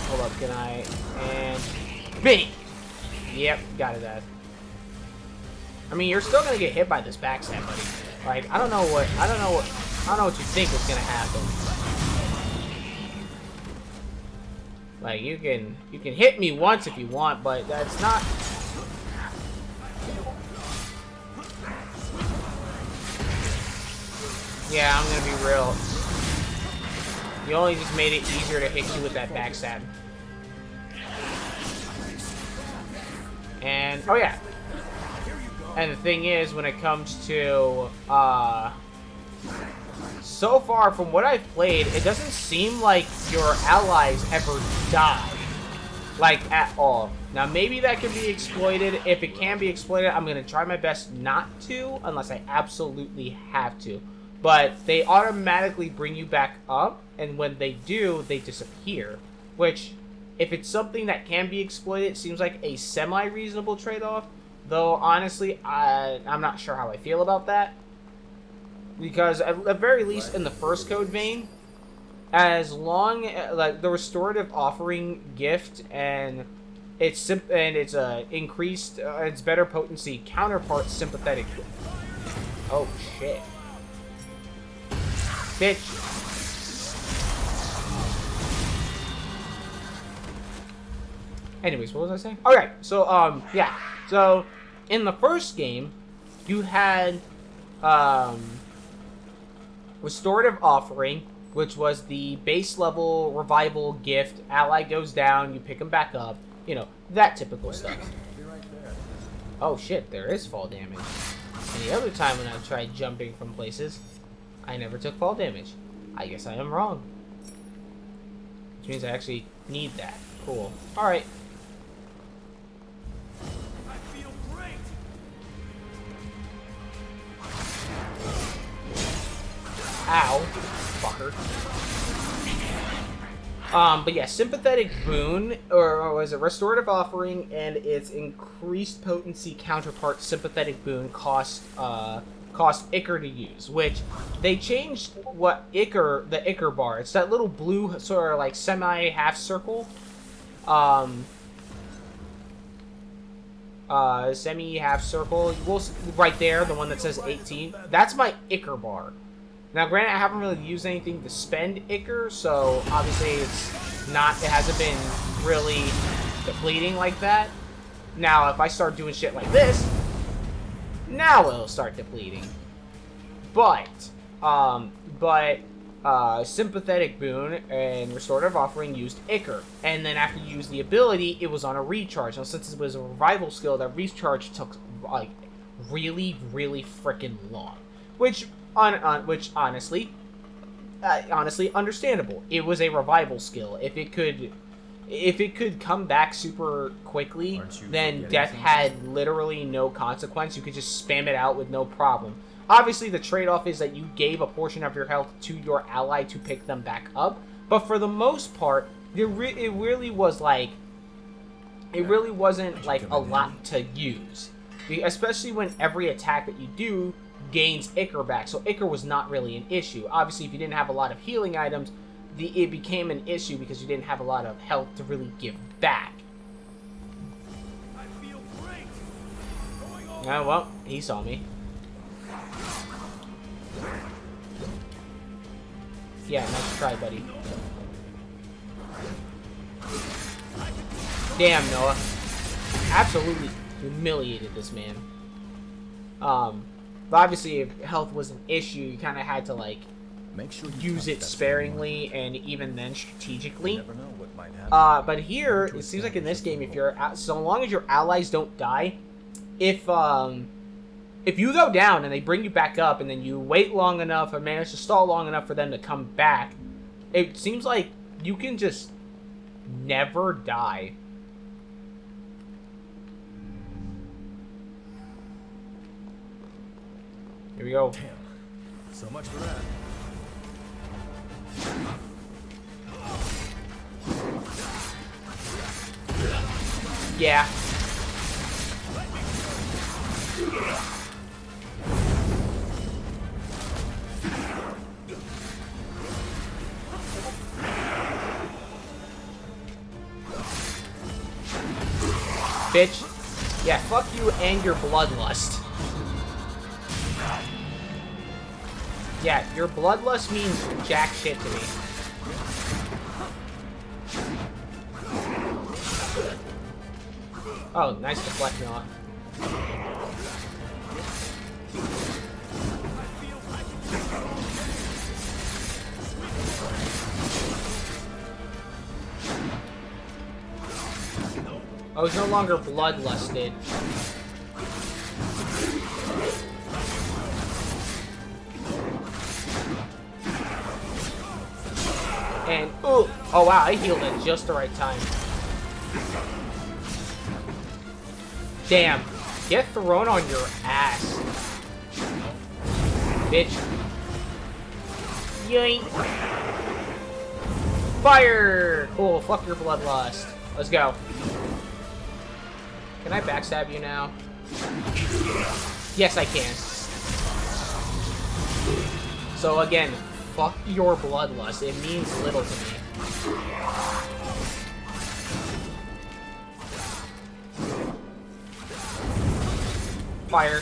Hold up, can I... And... Bing! Yep, got it, Dad. I mean, you're still gonna get hit by this backstab, buddy. Like, I don't know what you think is gonna happen. Like, you can hit me once if you want, but that's not... Yeah, I'm gonna be real. You only just made it easier to hit you with that backstab. And, oh yeah. And the thing is, when it comes to, so far from what I've played, it doesn't seem like your allies ever die. Like, at all. Now, maybe that can be exploited. If it can be exploited, I'm going to try my best not to, unless I absolutely have to. But they automatically bring you back up, and when they do, they disappear. Which, if it's something that can be exploited, seems like a semi-reasonable trade-off. Though, honestly, I'm not sure how I feel about that. Because, at the very least, in the first Code Vein, as long as, like, the restorative offering gift and its increased, its better potency counterpart sympathetic. Oh, shit. Bitch. Anyways, what was I saying? Okay, so, yeah. So, in the first game, you had, restorative offering, which was the base level revival gift. Ally goes down, you pick him back up. You know, that typical stuff. Oh shit, there is fall damage. And the other time when I tried jumping from places, I never took fall damage. I guess I am wrong. Which means I actually need that. Cool. Alright. I feel great. Ow. Fucker. But yeah, Sympathetic Boon, or was a restorative offering, and its increased potency counterpart, Sympathetic Boon, cost Ichor to use, which they changed what the Ichor bar. It's that little blue sort of like semi-half circle. Semi-half circle. Right there, the one that says 18. That's my Ichor bar. Now, granted, I haven't really used anything to spend Ichor, so obviously it hasn't been really depleting like that. Now, if I start doing shit like this, now it'll start depleting. But Sympathetic Boon and Restorative Offering used Ichor. And then after you use the ability, it was on a recharge. Now, since it was a revival skill, that recharge took, like, really, really freaking long. Which honestly understandable. It was a revival skill. If it could come back super quickly, then death had literally no consequence. You could just spam it out with no problem. Obviously, the trade-off is that you gave a portion of your health to your ally to pick them back up. But for the most part, it really wasn't like a lot to use, especially when every attack that you do gains Ichor back. So Ichor was not really an issue. Obviously, if you didn't have a lot of healing items, it became an issue because you didn't have a lot of health to really give back. I feel great. Well, he saw me. Yeah, nice try, buddy. Damn, Noah. Absolutely humiliated this man. But obviously, if health was an issue, you kind of had to, like, Make sure you use it that sparingly and even then strategically. You never know what might happen. But here, it seems like in this game, so long as your allies don't die, if you go down and they bring you back up and then you wait long enough or manage to stall long enough for them to come back, it seems like you can just never die. Here we go. Damn. So much for that. Yeah. Bitch. Yeah, fuck you and your bloodlust. Yeah, your bloodlust means jack shit to me. Oh, nice deflection off. Oh, he's no longer bloodlusted. And, ooh, oh wow, I healed at just the right time. Damn, get thrown on your ass. Bitch. Yoink. Fire! Cool, fuck your bloodlust. Let's go. Can I backstab you now? Yes, I can. So again, fuck your bloodlust. It means little to me. Fire.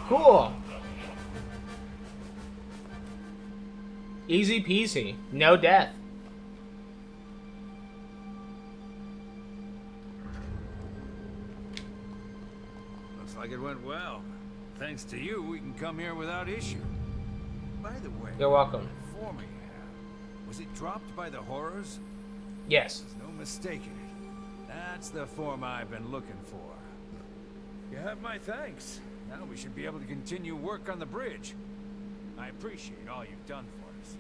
Cool. Easy peasy. No death. Looks like it went well. Thanks to you, we can come here without issue. By the way, You're welcome. that form you have, was it dropped by the horrors? Yes. There's no mistaking it. That's the form I've been looking for. You have my thanks. Now we should be able to continue work on the bridge. I appreciate all you've done for us.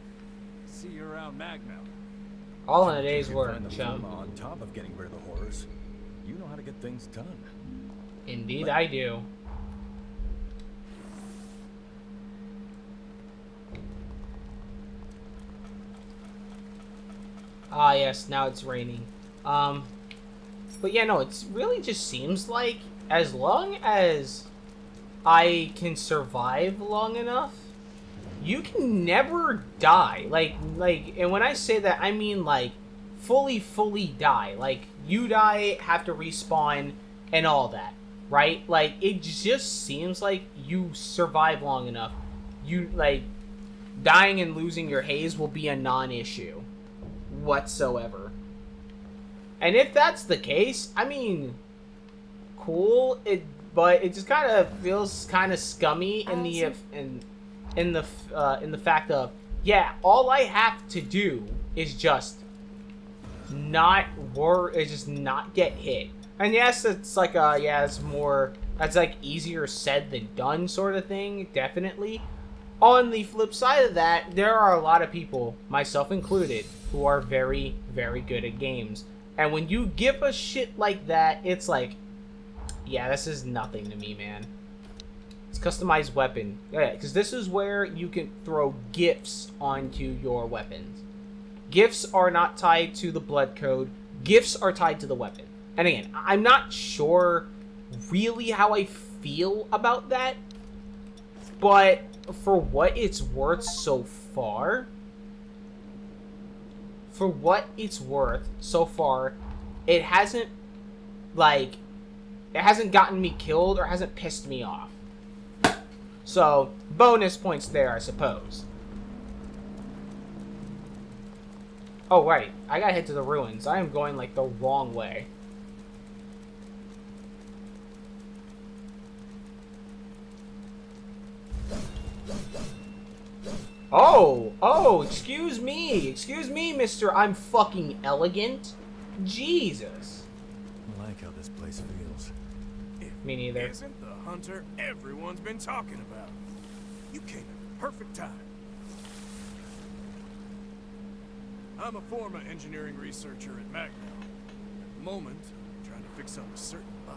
See you around Magmel. All in a day's You work, find the chum. Forma on top of getting rid of the horrors. You know how to get things done. Indeed, I do. Ah, yes, now it's raining. But yeah, no, it's really just seems like as long as I can survive long enough, you can never die. And when I say that, I mean, like, fully die. Like, you die, have to respawn, and all that, right? Like, it just seems like you survive long enough. You, like, dying and losing your haze will be a non-issue whatsoever. And if that's the case, I mean, cool. But it just kind of feels kind of scummy in the fact of, yeah, all I have to do is just not get hit. And yes, it's like that's like easier said than done sort of thing, definitely. On the flip side of that, there are a lot of people, myself included, who are very, very good at games. And when you give a shit like that, it's like, yeah, this is nothing to me, man. It's customized weapon. Yeah, because this is where you can throw gifts onto your weapons. Gifts are not tied to the blood code. Gifts are tied to the weapon. And again, I'm not sure really how I feel about that. But for what it's worth so far, it hasn't gotten me killed or hasn't pissed me off. So, bonus points there, I suppose. Oh, right. I gotta head to the ruins. I am going, like, the wrong way. Oh, excuse me, mister, I'm fucking elegant. Jesus. I like how this place feels. Me neither. Isn't the hunter everyone's been talking about? You came at the perfect time. I'm a former engineering researcher at Magmel. At the moment, I'm trying to fix up a certain bike.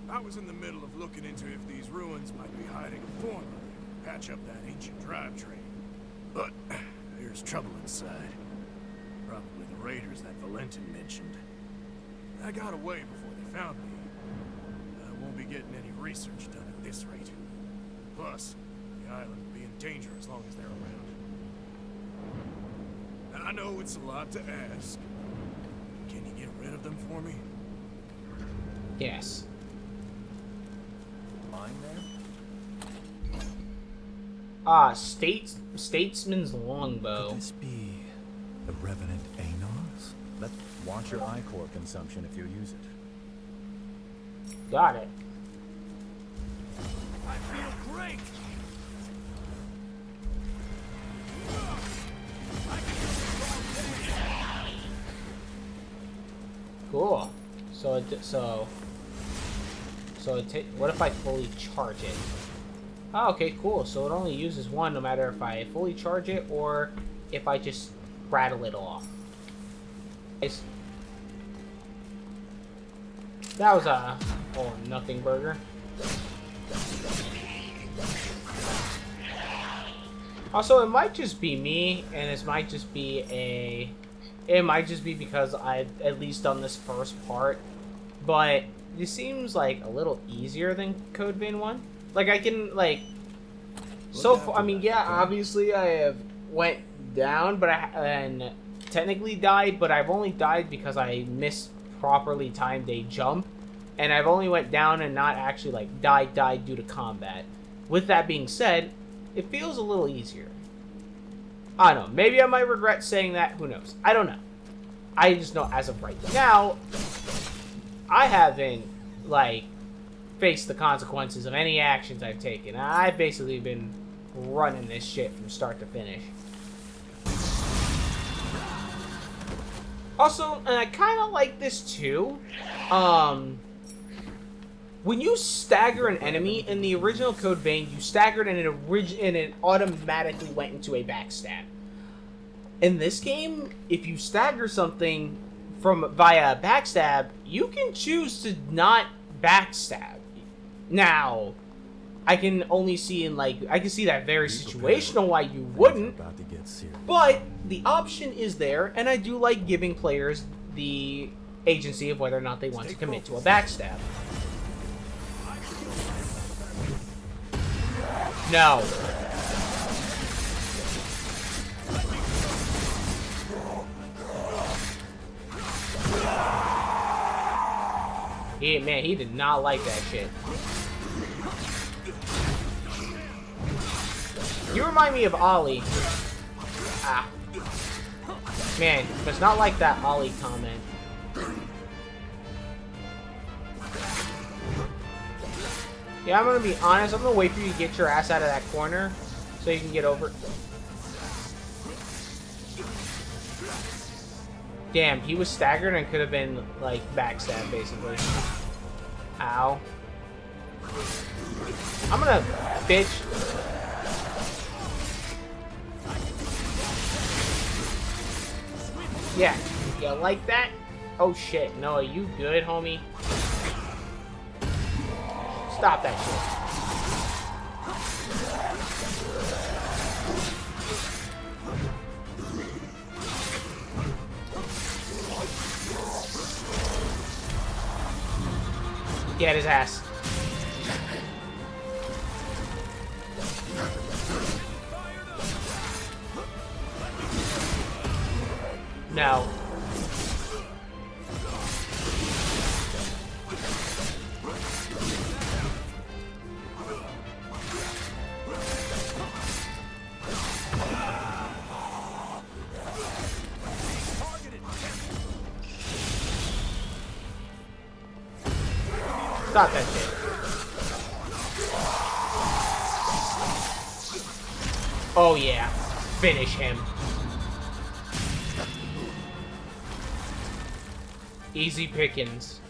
I was in the middle of looking into if these ruins might be hiding a former that could patch up that ancient drivetrain. But there's trouble inside. Probably the raiders that Valentin mentioned. I got away before they found me. I won't be getting any research done at this rate. Plus, the island will be in danger as long as they're around. I know it's a lot to ask. Can you get rid of them for me? Yes. Mine there? Statesman's longbow. Could this be the Revenant Anos? Let's watch your ichor consumption if you use it. Got it. I feel great! Cool. What if I fully charge it? Oh, okay, cool. So it only uses one no matter if I fully charge it or if I just rattle it off. Nice. That was a nothing burger. Also, it might just be me, and it might just be because I've at least done this first part, but this seems like a little easier than Code Vein 1. Like, I can, like, so far, I mean, yeah, obviously I have went down, and technically died, but I've only died because I missed properly timed a jump, and I've only went down and not actually, like, died due to combat. With that being said, It feels a little easier. I don't know. Maybe I might regret saying that. Who knows? I don't know. I just know as of right now, I haven't, like, faced the consequences of any actions I've taken. I've basically been running this shit from start to finish. Also, and I kind of like this too, when you stagger an enemy, in the original Code Vein, you staggered and it automatically went into a backstab. In this game, if you stagger something via backstab, you can choose to not backstab. Now, I can only see I can see that very situational why you wouldn't, but the option is there, and I do like giving players the agency of whether or not they want to commit to a backstab. No. Man, he did not like that shit. You remind me of Ollie. Ah. Man, it's not like that Ollie comment. Yeah, I'm gonna be honest. I'm gonna wait for you to get your ass out of that corner so you can get over. Damn, he was staggered and could have been, like, backstab, basically. Ow. I'm gonna... Bitch. Yeah. You like that? Oh, shit. Noah, you good, homie? Stop that shit. Get his ass. No. Stop that shit. Oh yeah. Finish him. Easy pickings.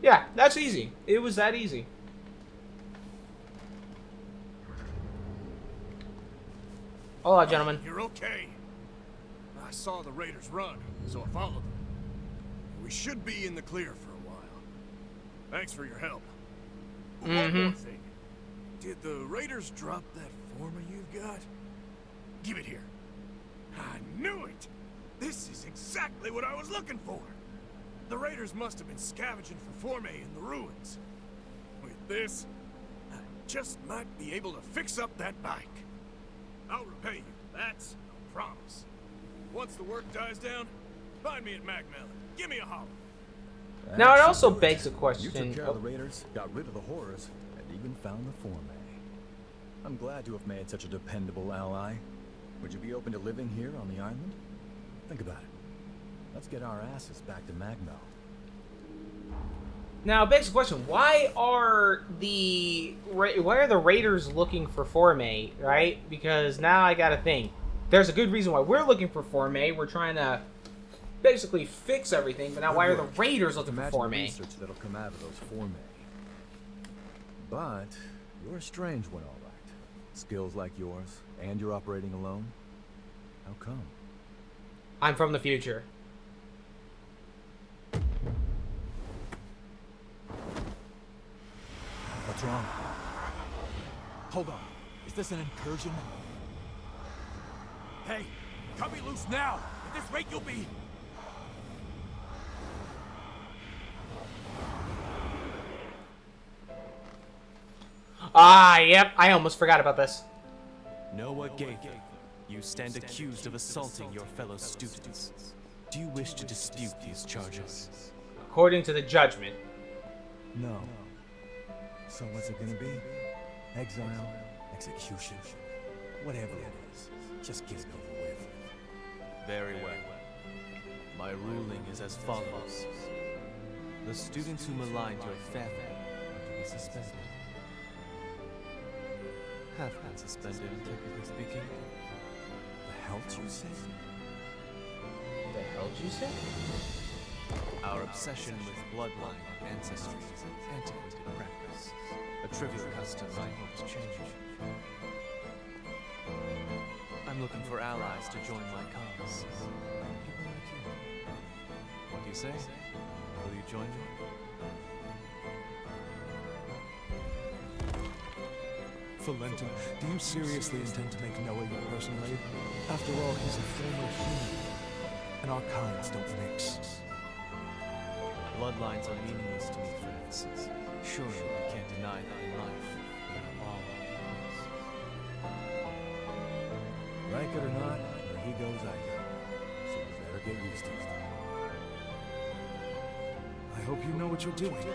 Yeah, that's easy. It was that easy. Hola, gentlemen. You're okay. I saw the raiders run, so I followed them. We should be in the clear for a while. Thanks for your help. One more thing. Did the raiders drop that former you've got? Give it here. I knew it! This is exactly what I was looking for. The raiders must have been scavenging for Forme in the ruins. With this, I just might be able to fix up that bike. I'll repay you. That's a promise. Once the work dies down, find me at Magmelon. Give me a holler. Now it also begs the question. You took care of the raiders, got rid of the horrors, and even found the Forme. I'm glad to have made such a dependable ally. Would you be open to living here on the island? Think about it. Let's get our asses back to Magmel. Now it begs the question: why are the raiders looking for Forme, right? Because now I gotta think. There's a good reason why we're looking for Forme. We're trying to basically fix everything, but now why are the raiders looking for Forme? Research that'll come out of those Forme. But you're a strange one, all right. Skills like yours, and you're operating alone. How come? I'm from the future. What's wrong? Hold on. Is this an incursion? Hey, cut me loose now! At this rate, you'll be... Ah, yep. I almost forgot about this. Noah Gaither, you stand accused of assaulting your fellow students. Do you wish to dispute these charges? According to the judgment. No. So what's it gonna be? Exile? Execution? Whatever it is, just get it over with. Very well. My ruling is as follows. The students who maligned your family are to be suspended. Have been suspended, technically speaking. The hell did you say? The hell did you say? Our obsession with bloodline and ancestry is an antiquated practice. A trivial custom I hope to change. I'm looking for allies to join my cause. People like you. What do you say? Will you join me? Valentin, do you seriously intend to make Noah your personal aide? After all, he's a former human, and our kinds don't mix. Bloodlines are meaningless to me, Francis. Surely you can't deny that in life we are all equals. Like it or not, where he goes, I go. So you better get used to it. I hope you know what you're doing,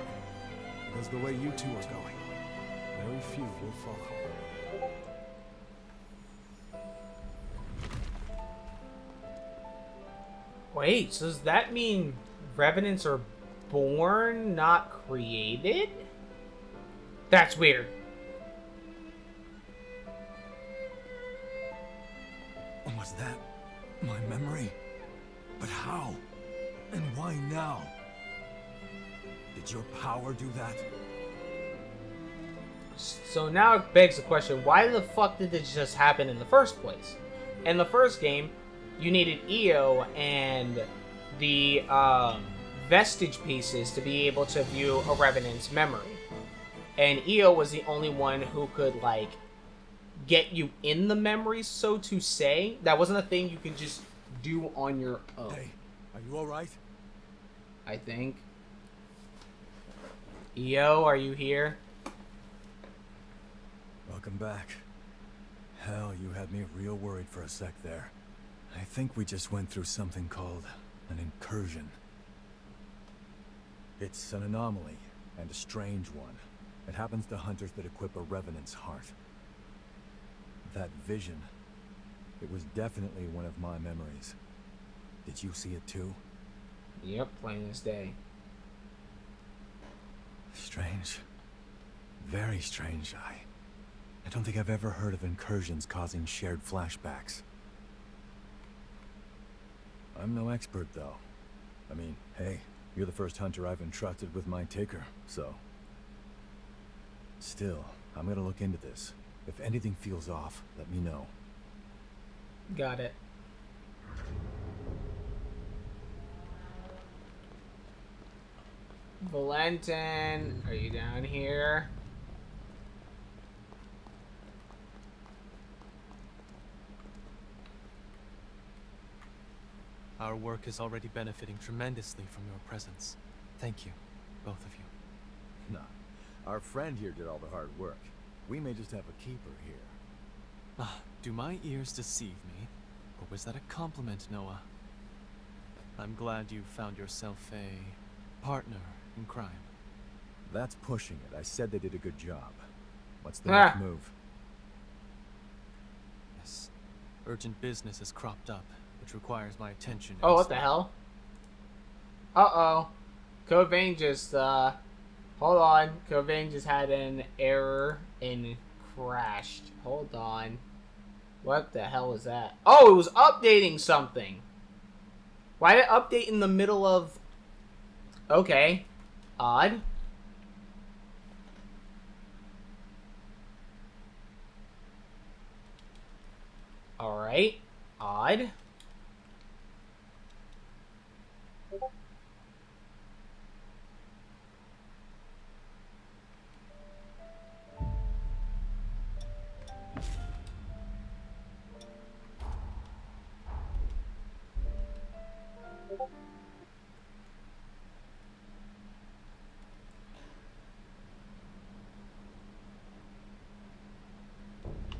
because the way you two are going, very few will follow. Wait, so does that mean revenants are born, not created? That's weird. Was that my memory? But how? And why now? Did your power do that? So now it begs the question, why the fuck did this just happen in the first place? In the first game, you needed Io and the vestige pieces to be able to view a revenant's memory. And Io was the only one who could, like, get you in the memory, so to say. That wasn't a thing you could just do on your own. Hey, are you alright? I think. Io, are you here? Welcome back. Hell, you had me real worried for a sec there. I think we just went through something called an incursion. It's an anomaly, and a strange one. It happens to hunters that equip a revenant's heart. That vision, it was definitely one of my memories. Did you see it too? Yep, plain as day. Strange. Very strange. I don't think I've ever heard of incursions causing shared flashbacks. I'm no expert, though. I mean, hey, you're the first hunter I've entrusted with my taker, so... Still, I'm gonna look into this. If anything feels off, let me know. Got it. Valentin, are you down here? Our work is already benefiting tremendously from your presence. Thank you, both of you. Nah, our friend here did all the hard work. We may just have a keeper here. Ah, do my ears deceive me? Or was that a compliment, Noah? I'm glad you found yourself a partner in crime. That's pushing it. I said they did a good job. What's the next move? Yes. Urgent business has cropped up, which requires my attention. Oh, what the hell? Uh-oh. Code Vein just, hold on. Code Vein just had an error and crashed. Hold on. What the hell was that? Oh, it was updating something. Why did it update in the middle of... Okay. Odd. Alright. Odd.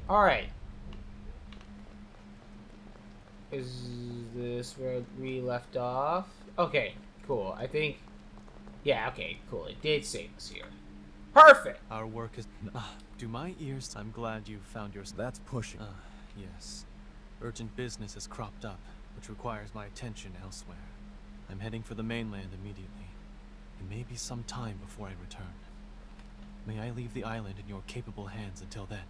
Alright. Is this is where we left off. Okay, cool. I think... Yeah, okay, cool. It did save us here. Perfect! Our work is... do my ears... I'm glad you found your... That's pushing. Yes. Urgent business has cropped up, which requires my attention elsewhere. I'm heading for the mainland immediately. It may be some time before I return. May I leave the island in your capable hands until then?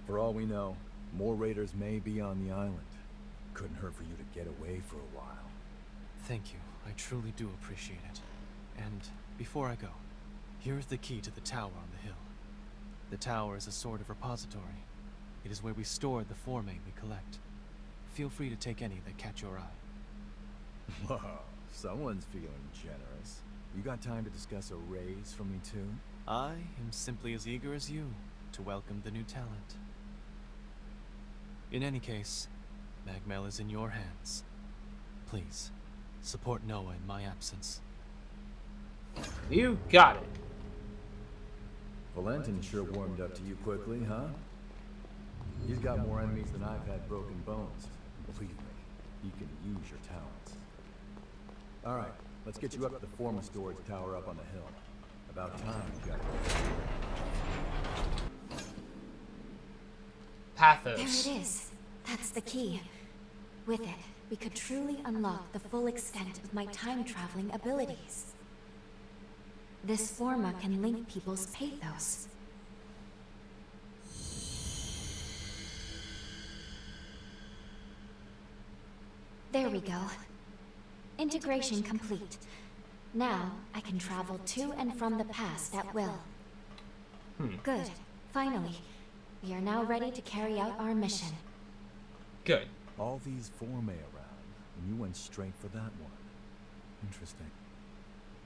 For all we know, more raiders may be on the island. Couldn't hurt for you to get away for a while. Thank you. I truly do appreciate it. And before I go, here is the key to the tower on the hill. The tower is a sort of repository. It is where we store the formae we collect. Feel free to take any that catch your eye. Whoa, someone's feeling generous. You got time to discuss a raise for me too? I am simply as eager as you to welcome the new talent. In any case, Magmel is in your hands. Please, support Noah in my absence. You got it. Valentin sure warmed up to you quickly, huh? He's got more enemies than I've had broken bones. Believe me, he can use your talents. Alright, let's get you up to the Forma storage tower up on the hill. About time you got it. Pathos. There it is. That's the key. With it, we could truly unlock the full extent of my time-traveling abilities. This Forma can link people's pathos. There we go. Integration complete. Now, I can travel to and from the past at will. Good. Finally. We are now ready to carry out our mission. Good. All these Formae around, and you went straight for that one. Interesting.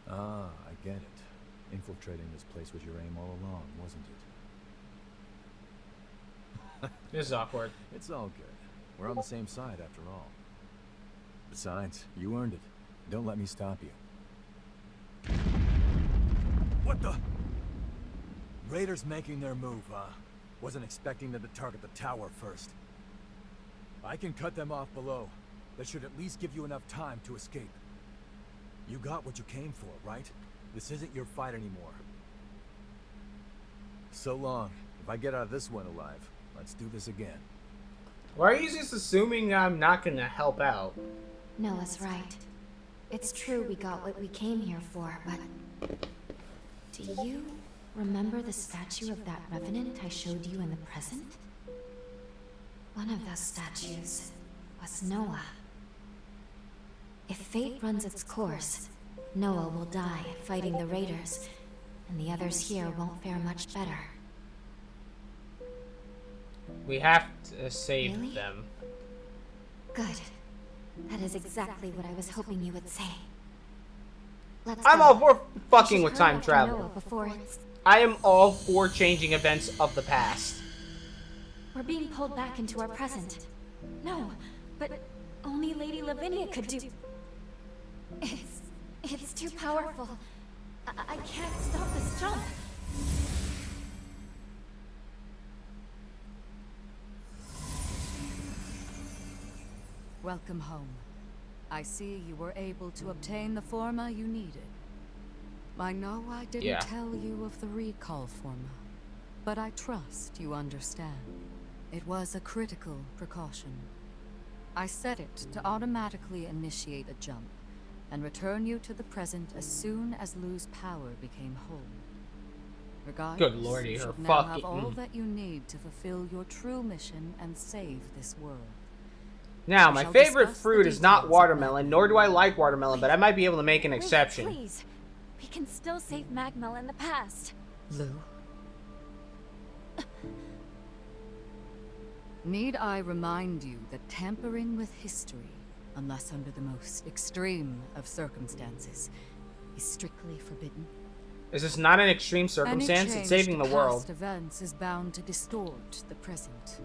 Ah, I get it. Infiltrating this place was your aim all along, wasn't it? This is awkward. It's all good. We're on the same side after all. Besides, you earned it. Don't let me stop you. What the? Raiders making their move, huh? Wasn't expecting them to target the tower first. I can cut them off below. That should at least give you enough time to escape. You got what you came for, right? This isn't your fight anymore. So long. If I get out of this one alive, let's do this again. Why are you just assuming I'm not gonna help out? Noah's right. It's true we got what we came here for, but... Do you remember the statue of that Revenant I showed you in the present? One of those statues was Noah. If fate runs its course, Noah will die fighting the raiders, and the others here won't fare much better. We have to save Really? them. Good. That is exactly what I was hoping you would say. Let's I'm go. all for We fucking should with hurry time after travel. Noah before it's... I am all for changing events of the past. We're being pulled back into our present. No, but only Lady Lavinia could do... It's too powerful. I can't stop this jump. Welcome home. I see you were able to obtain the Forma you needed. I know I didn't tell you of the recall Forma, but I trust you understand. It was a critical precaution. I set it to automatically initiate a jump, and return you to the present as soon as Lu's power became whole. Regardless, Good lordy, you her should now have fucking... all that you need to fulfill your true mission and save this world. Now, We my shall favorite discuss the fruit is not details of watermelon, that. nor do I like watermelon, but I might be able to make an exception. Please, we can still save Magmel in the past. Lu? Need I remind you that tampering with history, unless under the most extreme of circumstances, is strictly forbidden? Is this not an extreme Any circumstance? It's change saving to the world. past events is bound to distort the present.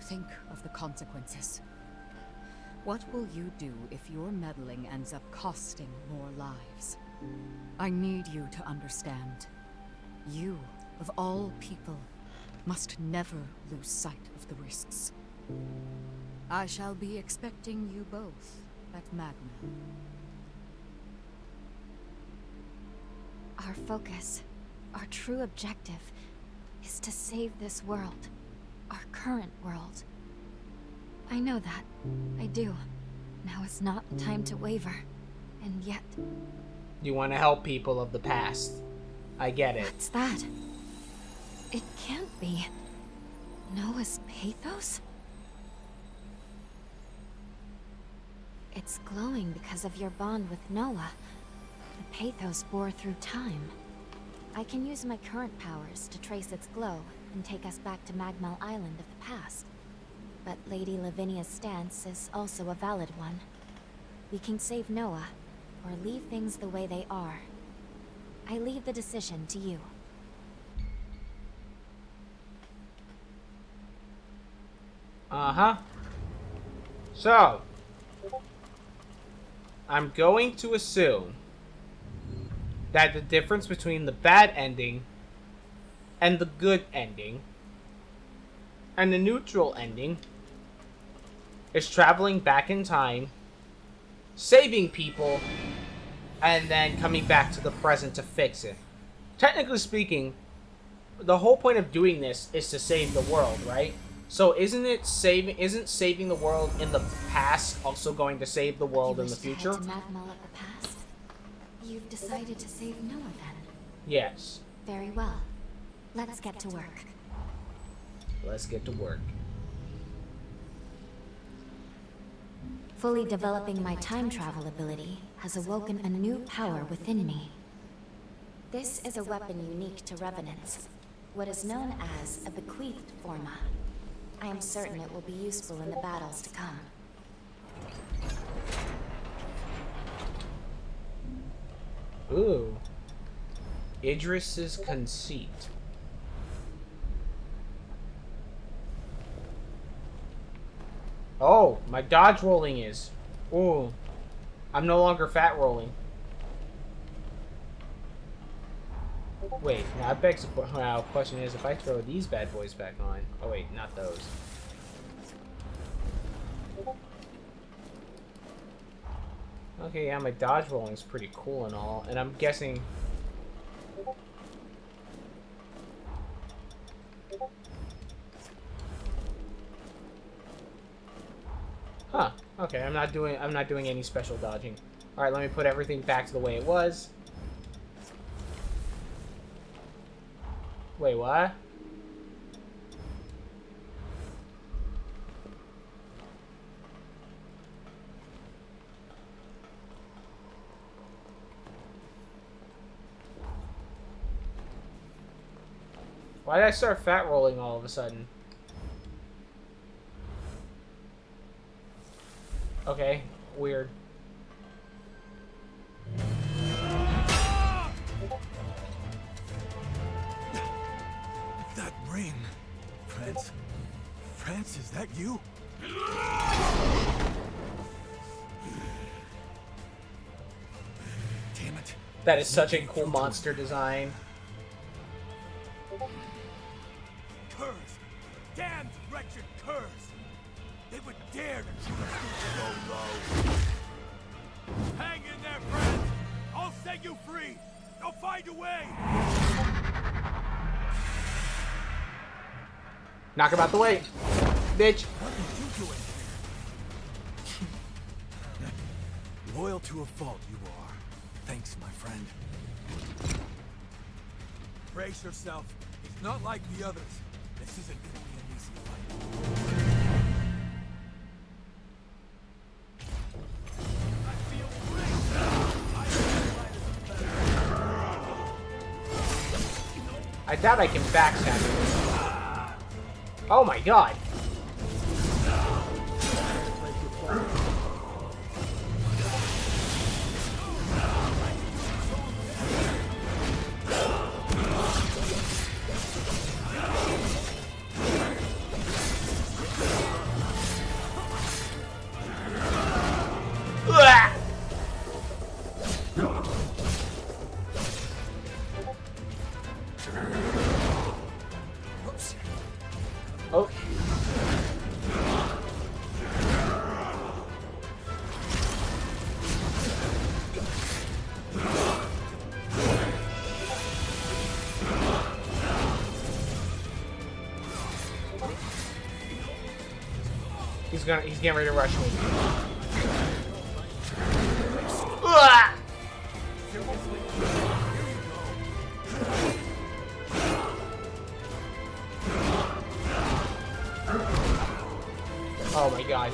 Think of the consequences. What will you do if your meddling ends up costing more lives? I need you to understand. You, of all people, must never lose sight of the risks. I shall be expecting you both at Magna. Our focus, our true objective, is to save this world. Our current world. I know that. I do. Now is not the time to waver. And yet... You want to help people of the past. I get it. What's that? It can't be. Noah's pathos? It's glowing because of your bond with Noah. The pathos bore through time. I can use my current powers to trace its glow and take us back to Magmel Island of the past. But Lady Lavinia's stance is also a valid one. We can save Noah, or leave things the way they are. I leave the decision to you. Uh-huh. So, I'm going to assume that the difference between the bad ending and the good ending and the neutral ending is traveling back in time, saving people, and then coming back to the present to fix it. Technically speaking, the whole point of doing this is to save the world, right? So isn't saving the world in the past also going to save the world in the future? To Magmel of the past? You've decided to save Noah then? Yes. Very well. Let's get to work. Let's get to work. Fully developing my time travel ability has awoken a new power within me. This is a weapon unique to Revenants, what is known as a bequeathed forma. I am certain it will be useful in the battles to come. Ooh. Idris's conceit. Oh, my dodge rolling is. Ooh. I'm no longer fat rolling. Wait, now that begs the question is, if I throw these bad boys back on... Oh wait, not those. Okay, yeah, my dodge rolling is pretty cool and all, and I'm guessing... Huh. Okay, I'm not doing any special dodging. All right, let me put everything back to the way it was. Wait, what? Why did I start fat rolling all of a sudden? Okay, weird. That ring. Prince? Prince, is that you? Damn it. That is such a cool monster design. Curse! Damned wretched curse! They would dare to shoot us so low! Hang in there, friends! I'll set you free! I'll find a way! Knock him out the way, bitch. What are you doing here? Loyal to a fault you are. Thanks, my friend. Brace yourself. It's not like the others. This isn't gonna be an easy fight. I doubt I can backstab him. Oh my god. Oh. he's getting ready to rush me. Ugh! Oh my god.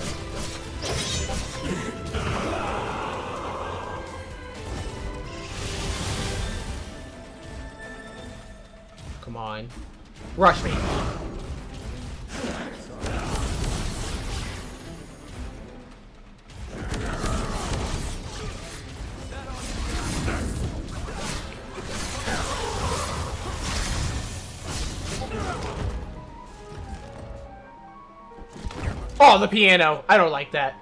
Come on. Rush me. Oh, the piano. I don't like that.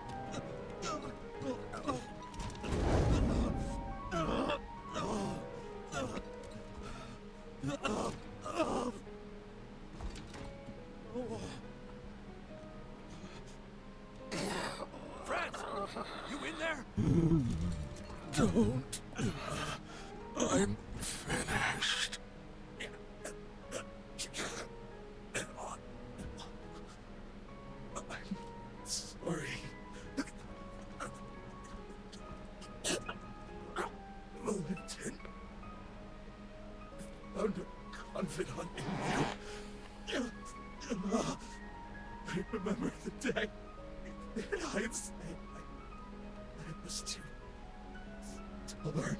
Fred, you in there? Don't. I'm finished. I'm sorry. Militant. Underconfidant in you. I remember the day. I'm saying I was too stubborn.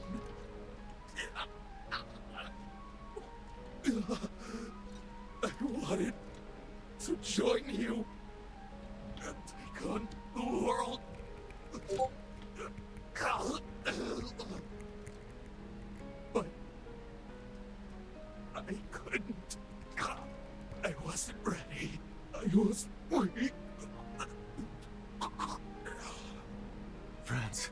I wanted to join you and take on the world. But I couldn't. I wasn't ready. I was weak. Franz.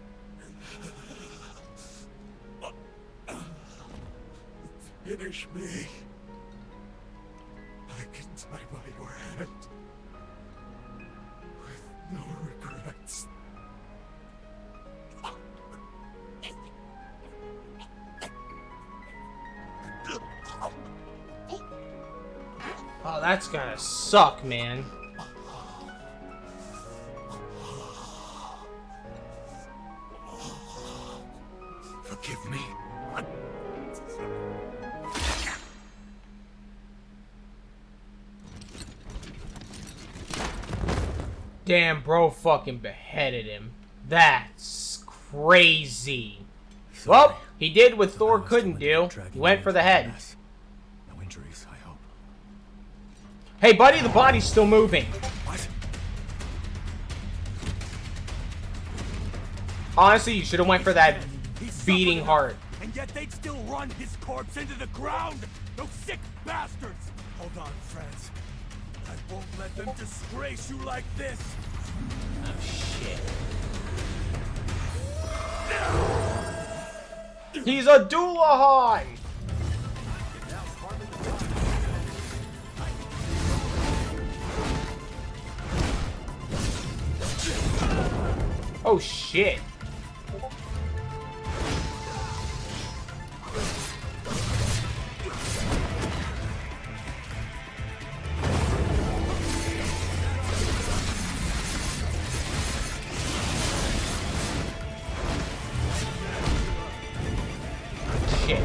Finish me. I can die by your hand. With no regrets. Oh, that's gonna suck, man. Forgive me. Damn, bro fucking beheaded him. That's crazy. Sorry. Well, he did what Thor Lost couldn't when do. dragging He went you for the into head. mess. No injuries, I hope. Hey, buddy, the body's still moving. What? Honestly, you should have went for that He's beating suffering, heart. And yet they'd still run his corpse into the ground! Those sick bastards! Hold on, Franz. I won't let them disgrace you like this! He's a Doulahan! Oh shit. Shit.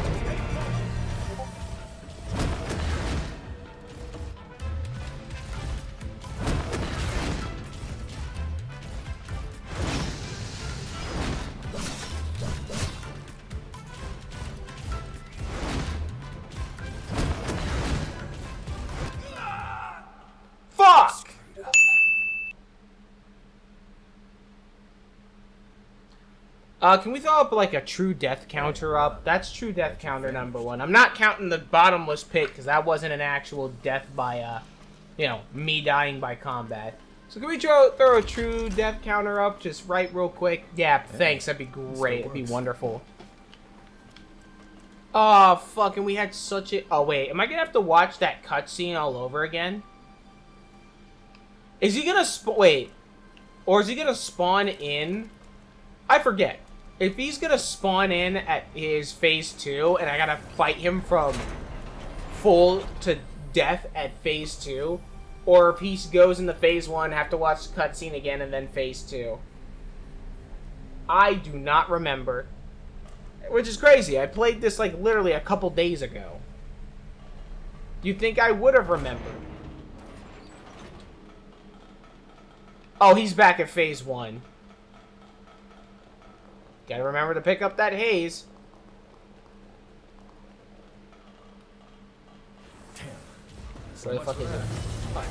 Fuck! Can we throw up like a true death counter up? That's true death counter number 1. I'm not counting the bottomless pit because that wasn't an actual death by, you know, me dying by combat. So can we throw a true death counter up just right real quick? Yeah, thanks. That'd be great. It'd be wonderful. Oh, fucking, we had such a... Oh, wait. Am I gonna have to watch that cutscene all over again? Is he gonna wait. Or is he gonna spawn in? I forget. If he's gonna spawn in at his phase 2 and I gotta fight him from full to death at phase 2, or if he goes into phase 1, have to watch the cutscene again, and then phase 2. I do not remember. Which is crazy. I played this like literally a couple days ago. You'd think I would have remembered. Oh, he's back at phase 1. Gotta remember to pick up that haze. Damn. Where the fuck is it? Oh.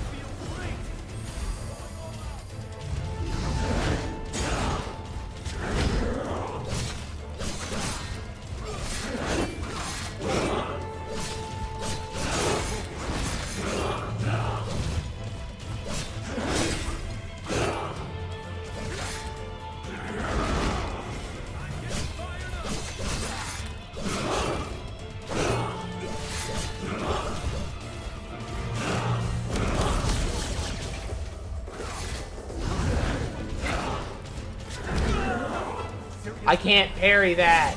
I can't parry that.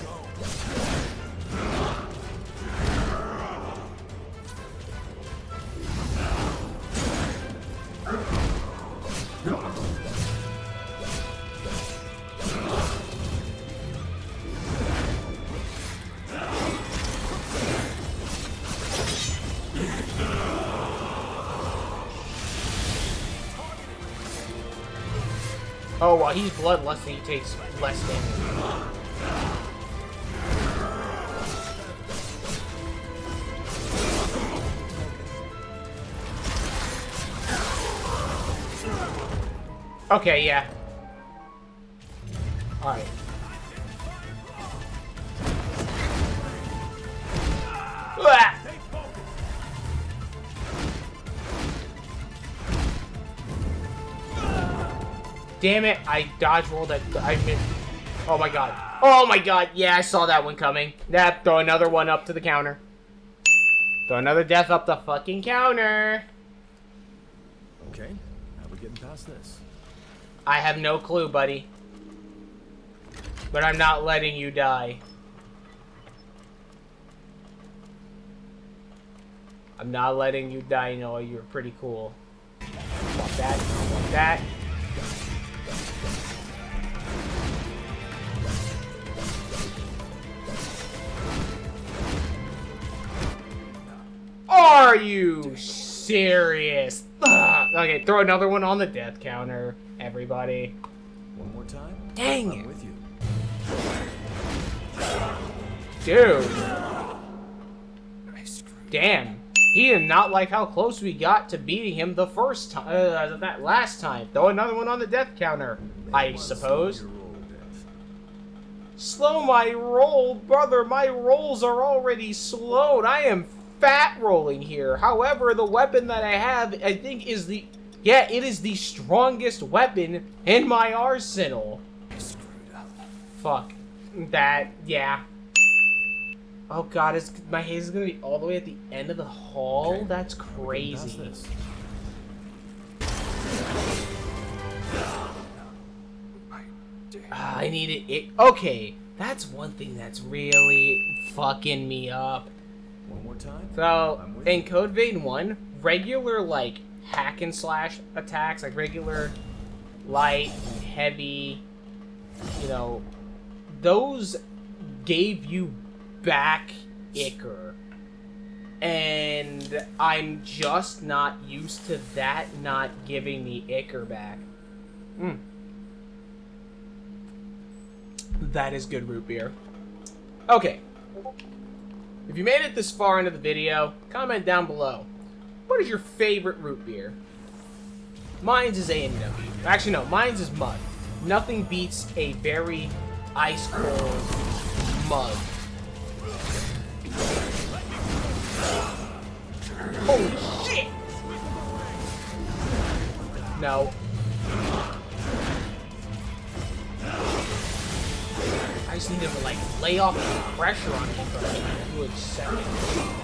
Oh, well, he's bloodless and he takes less damage. Okay, yeah. Alright. Ah! Damn it, I dodge rolled that. I missed. Oh my god. Oh my god. Yeah, I saw that one coming. Yep, throw another one up to the counter. Throw another death up the fucking counter. Okay, how we getting past this? I have no clue, buddy. But I'm not letting you die. I'm not letting you die, Noah. You're pretty cool. Want that. Want that. Are you serious? Ugh. Okay, throw another one on the death counter, everybody. One more time? Dang I'm it. with you. Dude. Damn. He did not like how close we got to beating him the first time, that last time. Throw another one on the death counter, I suppose. Slow my roll, brother. My rolls are already slowed. I am fat rolling here. However, the weapon that I have, I think, is the... Yeah, it is the strongest weapon in my arsenal. Fuck. That, yeah. Oh god, my haze is gonna be all the way at the end of the hall? Okay. That's crazy. I needed it. Okay, that's one thing that's really fucking me up. One more time? So, in Code Vein 1, regular, like, hack and slash attacks, like regular light, heavy, you know, those gave you back Ichor. And I'm just not used to that not giving me Ichor back. That is good root beer. Okay. If you made it this far into the video, comment down below. What is your favorite root beer? Mine's is A&W. Actually, no, mine's is mug. Nothing beats a very ice cold mug. Holy shit! No. I just need to, like, lay off the pressure on him for a good second.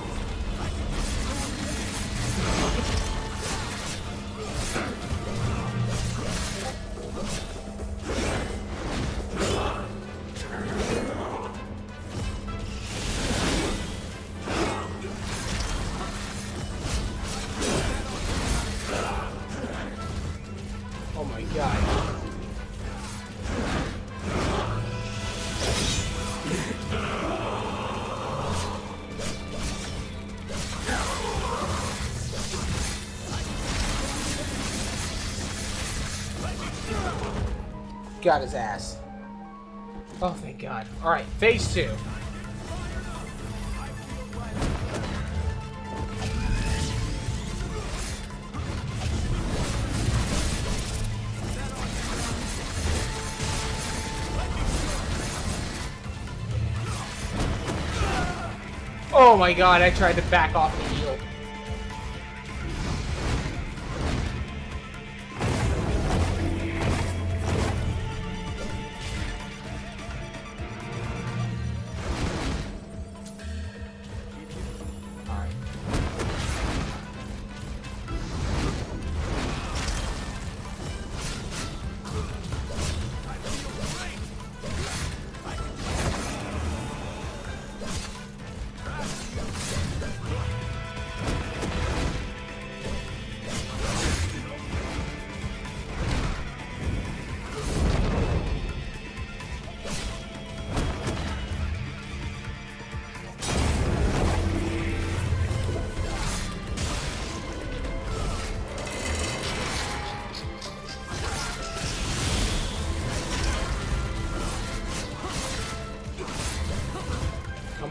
Got his ass. Oh, thank God. Alright, phase 2. Oh my God, I tried to back off the heal.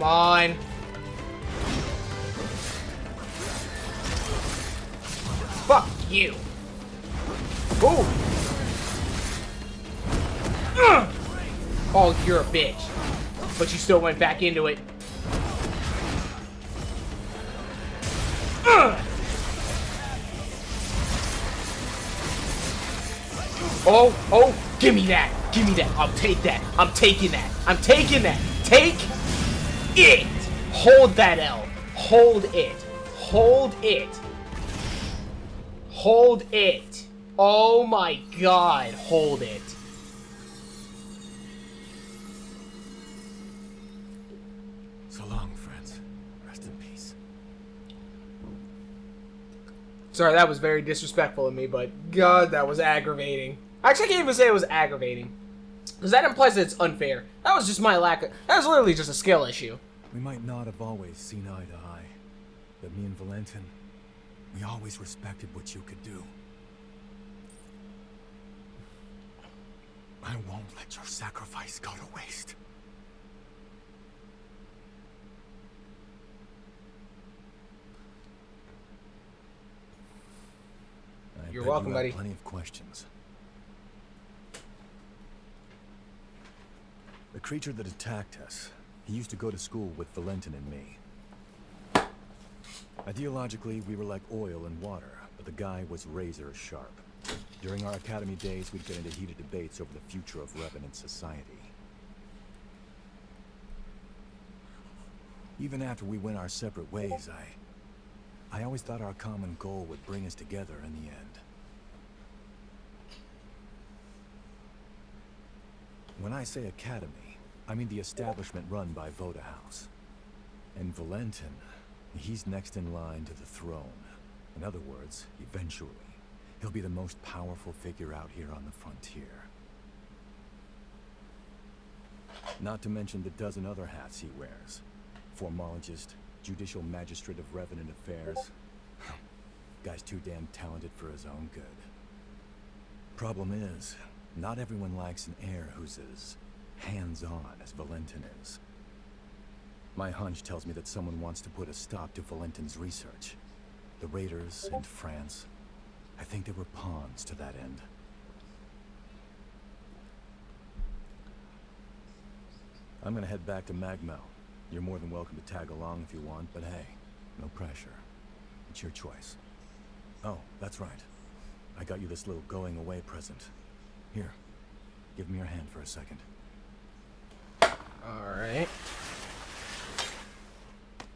Come on. Fuck you. Ooh. Oh, you're a bitch. But you still went back into it. Oh, give me that. Give me that. I'll take that. I'm taking that. I'm taking that. Take it. Hold that L. Hold it. Hold it. Hold it. Oh my God. Hold it. So long, friends. Rest in peace. Sorry, that was very disrespectful of me, but God, that was aggravating. Actually, I can't even say it was aggravating. Because that implies that it's unfair. That was just my lack of... That was literally just a skill issue. We might not have always seen eye to eye, but me and Valentin, we always respected what you could do. I won't let your sacrifice go to waste. You're welcome, you have buddy. Plenty of questions. The creature that attacked us, he used to go to school with Valentin and me. Ideologically, we were like oil and water, but the guy was razor sharp. During our academy days, we'd get into heated debates over the future of Revenant society. Even after we went our separate ways, I always thought our common goal would bring us together in the end. When I say academy, I mean the establishment run by Voda House. And Valentin, he's next in line to the throne. In other words, eventually, he'll be the most powerful figure out here on the frontier. Not to mention the dozen other hats he wears. Formologist, judicial magistrate of Revenant Affairs. Guy's too damn talented for his own good. Problem is, not everyone likes an heir who's as hands-on as Valentin is. My hunch tells me that someone wants to put a stop to Valentin's research. The Raiders and France, I think they were pawns to that end. I'm gonna head back to Magmel. You're more than welcome to tag along if you want, but hey, no pressure. It's your choice. Oh, that's right. I got you this little going-away present. Here, give me your hand for a second. Alright.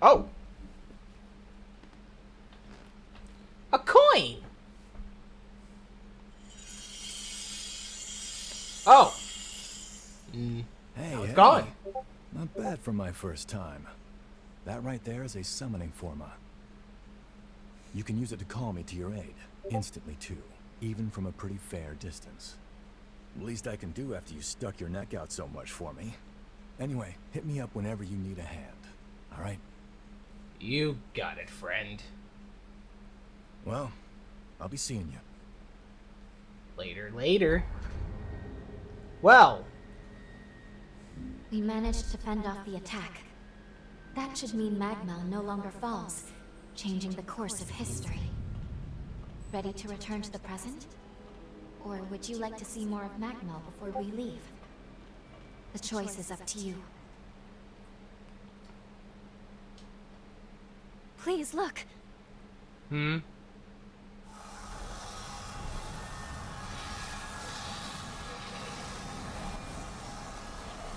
Oh! A coin! Oh! Hey, it's hey. gone. Not bad for my first time. That right there is a summoning forma. You can use it to call me to your aid. Instantly, too. Even from a pretty fair distance. Least I can do after you stuck your neck out so much for me. Anyway, hit me up whenever you need a hand. Alright? You got it, friend. Well, I'll be seeing you. Later, later. Well. We managed to fend off the attack. That should mean Magmel no longer falls, changing the course of history. Ready to return to the present? Or would you like to see more of Magmel before we leave? The choice is up to you. Please look.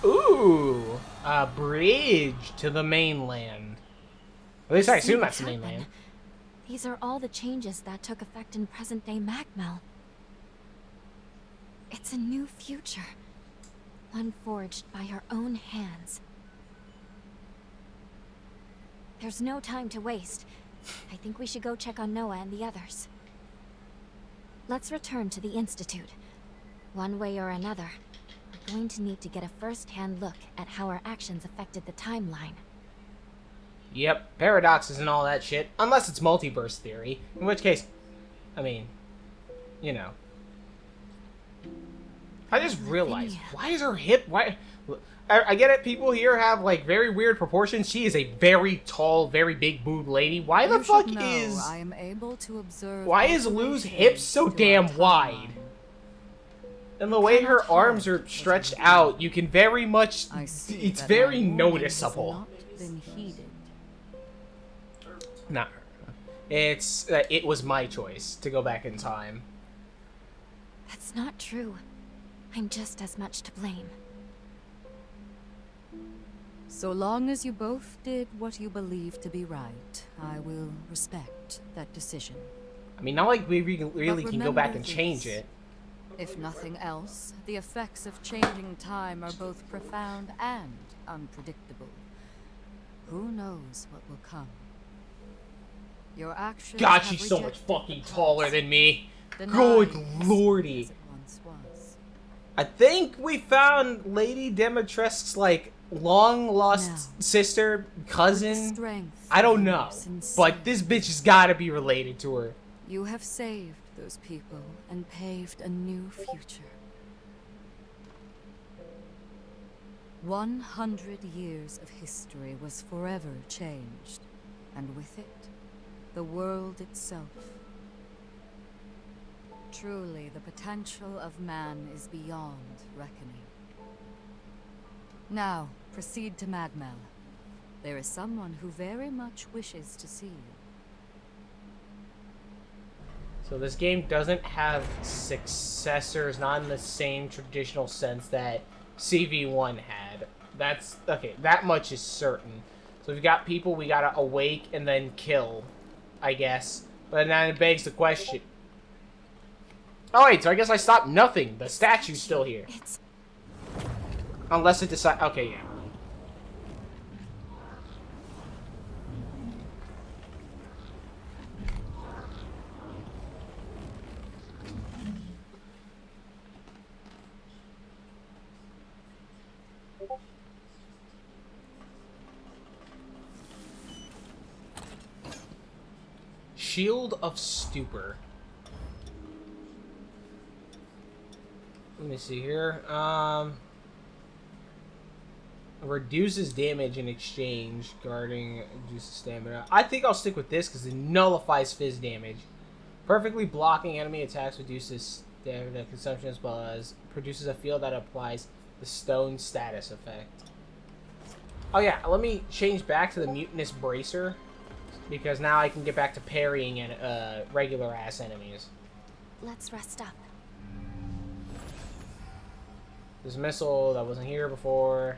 Ooh, a bridge to the mainland. At least I assume that's the mainland. These are all the changes that took effect in present-day Magmel. It's a new future. One forged by our own hands. There's no time to waste. I think we should go check on Noah and the others. Let's return to the Institute. One way or another, we're going to need to get a first-hand look at how our actions affected the timeline. Yep, paradoxes and all that shit. Unless it's multiverse theory. In which case, I mean, you know. I just realized, why is her hip, why... I get it, people here have, like, very weird proportions. She is a very tall, very big boob lady. Why the fuck is... I am able to observe. Why is Lou's hips so damn wide? And the way her arms are stretched out, you can very much... It's very noticeable. Not her. It's... it was my choice to go back in time. That's not true. I'm just as much to blame. So long as you both did what you believe to be right, I will respect that decision. I mean, not like we really can go back and change it. If nothing else, the effects of changing time are both profound and unpredictable. Who knows what will come? Your actions God, she's so much fucking taller than me. Good lordy. I think we found Lady Dimitrescu's, like, long-lost sister, cousin. I don't know. But this bitch has gotta be related to her. You have saved those people and paved a new future. 100 years of history was forever changed, and with it, the world itself. Truly, the potential of man is beyond reckoning. Now, proceed to Magmel. There is someone who very much wishes to see you. So this game doesn't have successors, not in the same traditional sense that CV1 had. That's, okay, that much is certain. So we've got people we gotta awake and then kill, I guess. But then it begs the question. Oh wait, so I guess I stopped nothing. The statue's still here. Unless it decides... Okay, yeah. Shield of Stupor. Let me see here. Reduces damage in exchange. Guarding reduces stamina. I think I'll stick with this because it nullifies fizz damage. Perfectly blocking enemy attacks reduces stamina consumption as well as produces a field that applies the stone status effect. Oh yeah, let me change back to the Mutinous Bracer because now I can get back to parrying and regular ass enemies. Let's rest up. This missile that wasn't here before.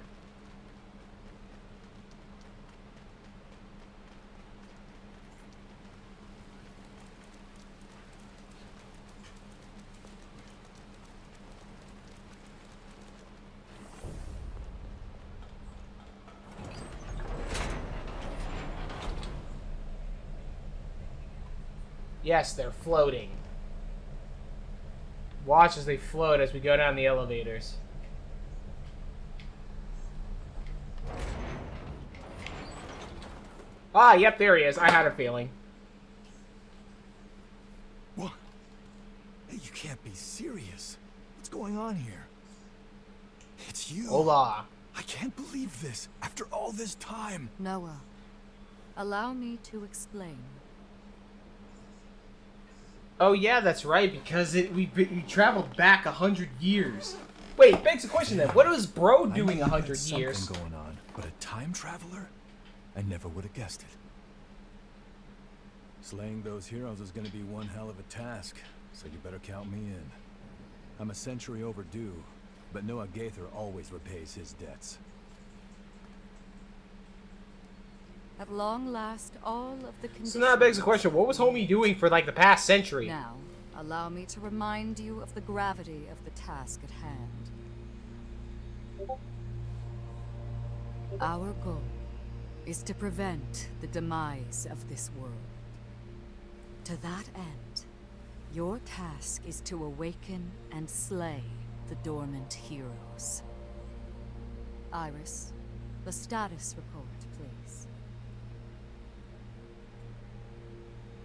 Yes, they're floating. Watch as they float as we go down the elevators. Ah, yep, there he is. I had a feeling. What? Hey, you can't be serious. What's going on here? it's you. Hola. I can't believe this. After all this time. Noah, allow me to explain. Oh yeah, that's right. Because we traveled back 100 years. Wait, begs the question then. What was Bro doing 100 years? Something going on, but a time traveler? I never would have guessed it. Slaying those heroes is going to be one hell of a task, so you better count me in. I'm a century overdue, but Noah Gaither always repays his debts. At long last, all of the conditions... So now that begs the question, what was Homie doing for like the past century? Now, allow me to remind you of the gravity of the task at hand. Our goal is to prevent the demise of this world. To that end, your task is to awaken and slay the dormant heroes. Iris, the status report, please.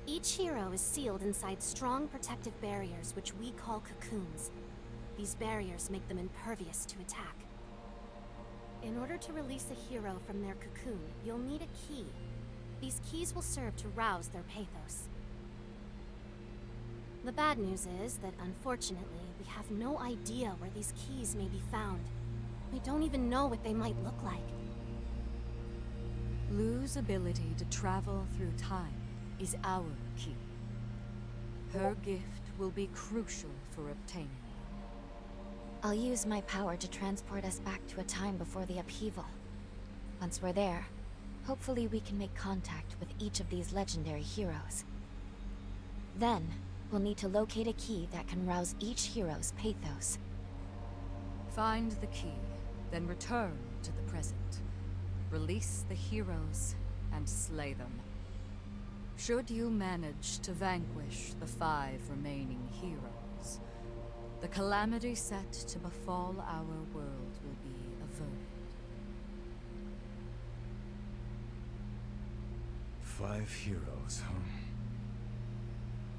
Each hero is sealed inside strong protective barriers which we call cocoons. These barriers make them impervious to attack. In order to release a hero from their cocoon, you'll need a key. These keys will serve to rouse their pathos. The bad news is that, unfortunately, we have no idea where these keys may be found. We don't even know what they might look like. Lu's ability to travel through time is our key. Her gift will be crucial for obtaining it. I'll use my power to transport us back to a time before the upheaval. Once we're there, hopefully we can make contact with each of these legendary heroes. Then, we'll need to locate a key that can rouse each hero's pathos. Find the key, then return to the present. Release the heroes and slay them. Should you manage to vanquish the 5 remaining heroes, the calamity set to befall our world will be averted. 5 heroes, huh?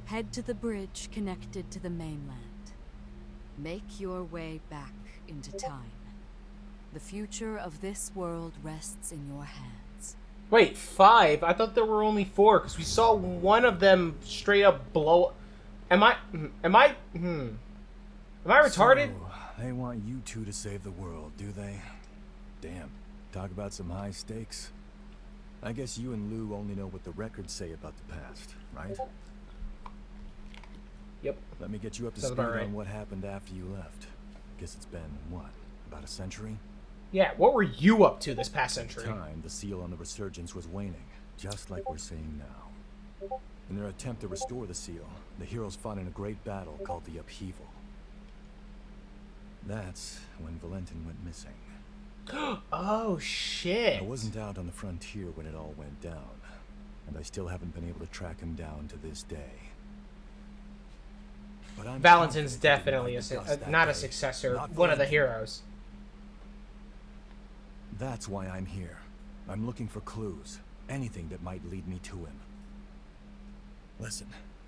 Head to the bridge connected to the mainland. Make your way back into time. The future of this world rests in your hands. Wait, 5? I thought there were only 4 because we saw one of them straight up blow. Am I retarded? So, they want you two to save the world, do they? Damn. Talk about some high stakes. I guess you and Lu only know what the records say about the past, right? Yep. Let me get you up to Sounds speed about right. on what happened after you left. Guess it's been, what, about a century? Yeah, what were you up to this past At the century? time, the seal on the Resurgence was waning, just like we're seeing now. In their attempt to restore the seal, the heroes fought in a great battle called the Upheaval. That's when Valentin went missing. Oh, shit. I wasn't out on the frontier when it all went down, and I still haven't been able to track him down to this day. But I'm Valentin's confident definitely he might have dust that not a day. successor, Not one of the Valentin. heroes. That's why I'm here. I'm looking for clues. Anything that might lead me to him. Listen,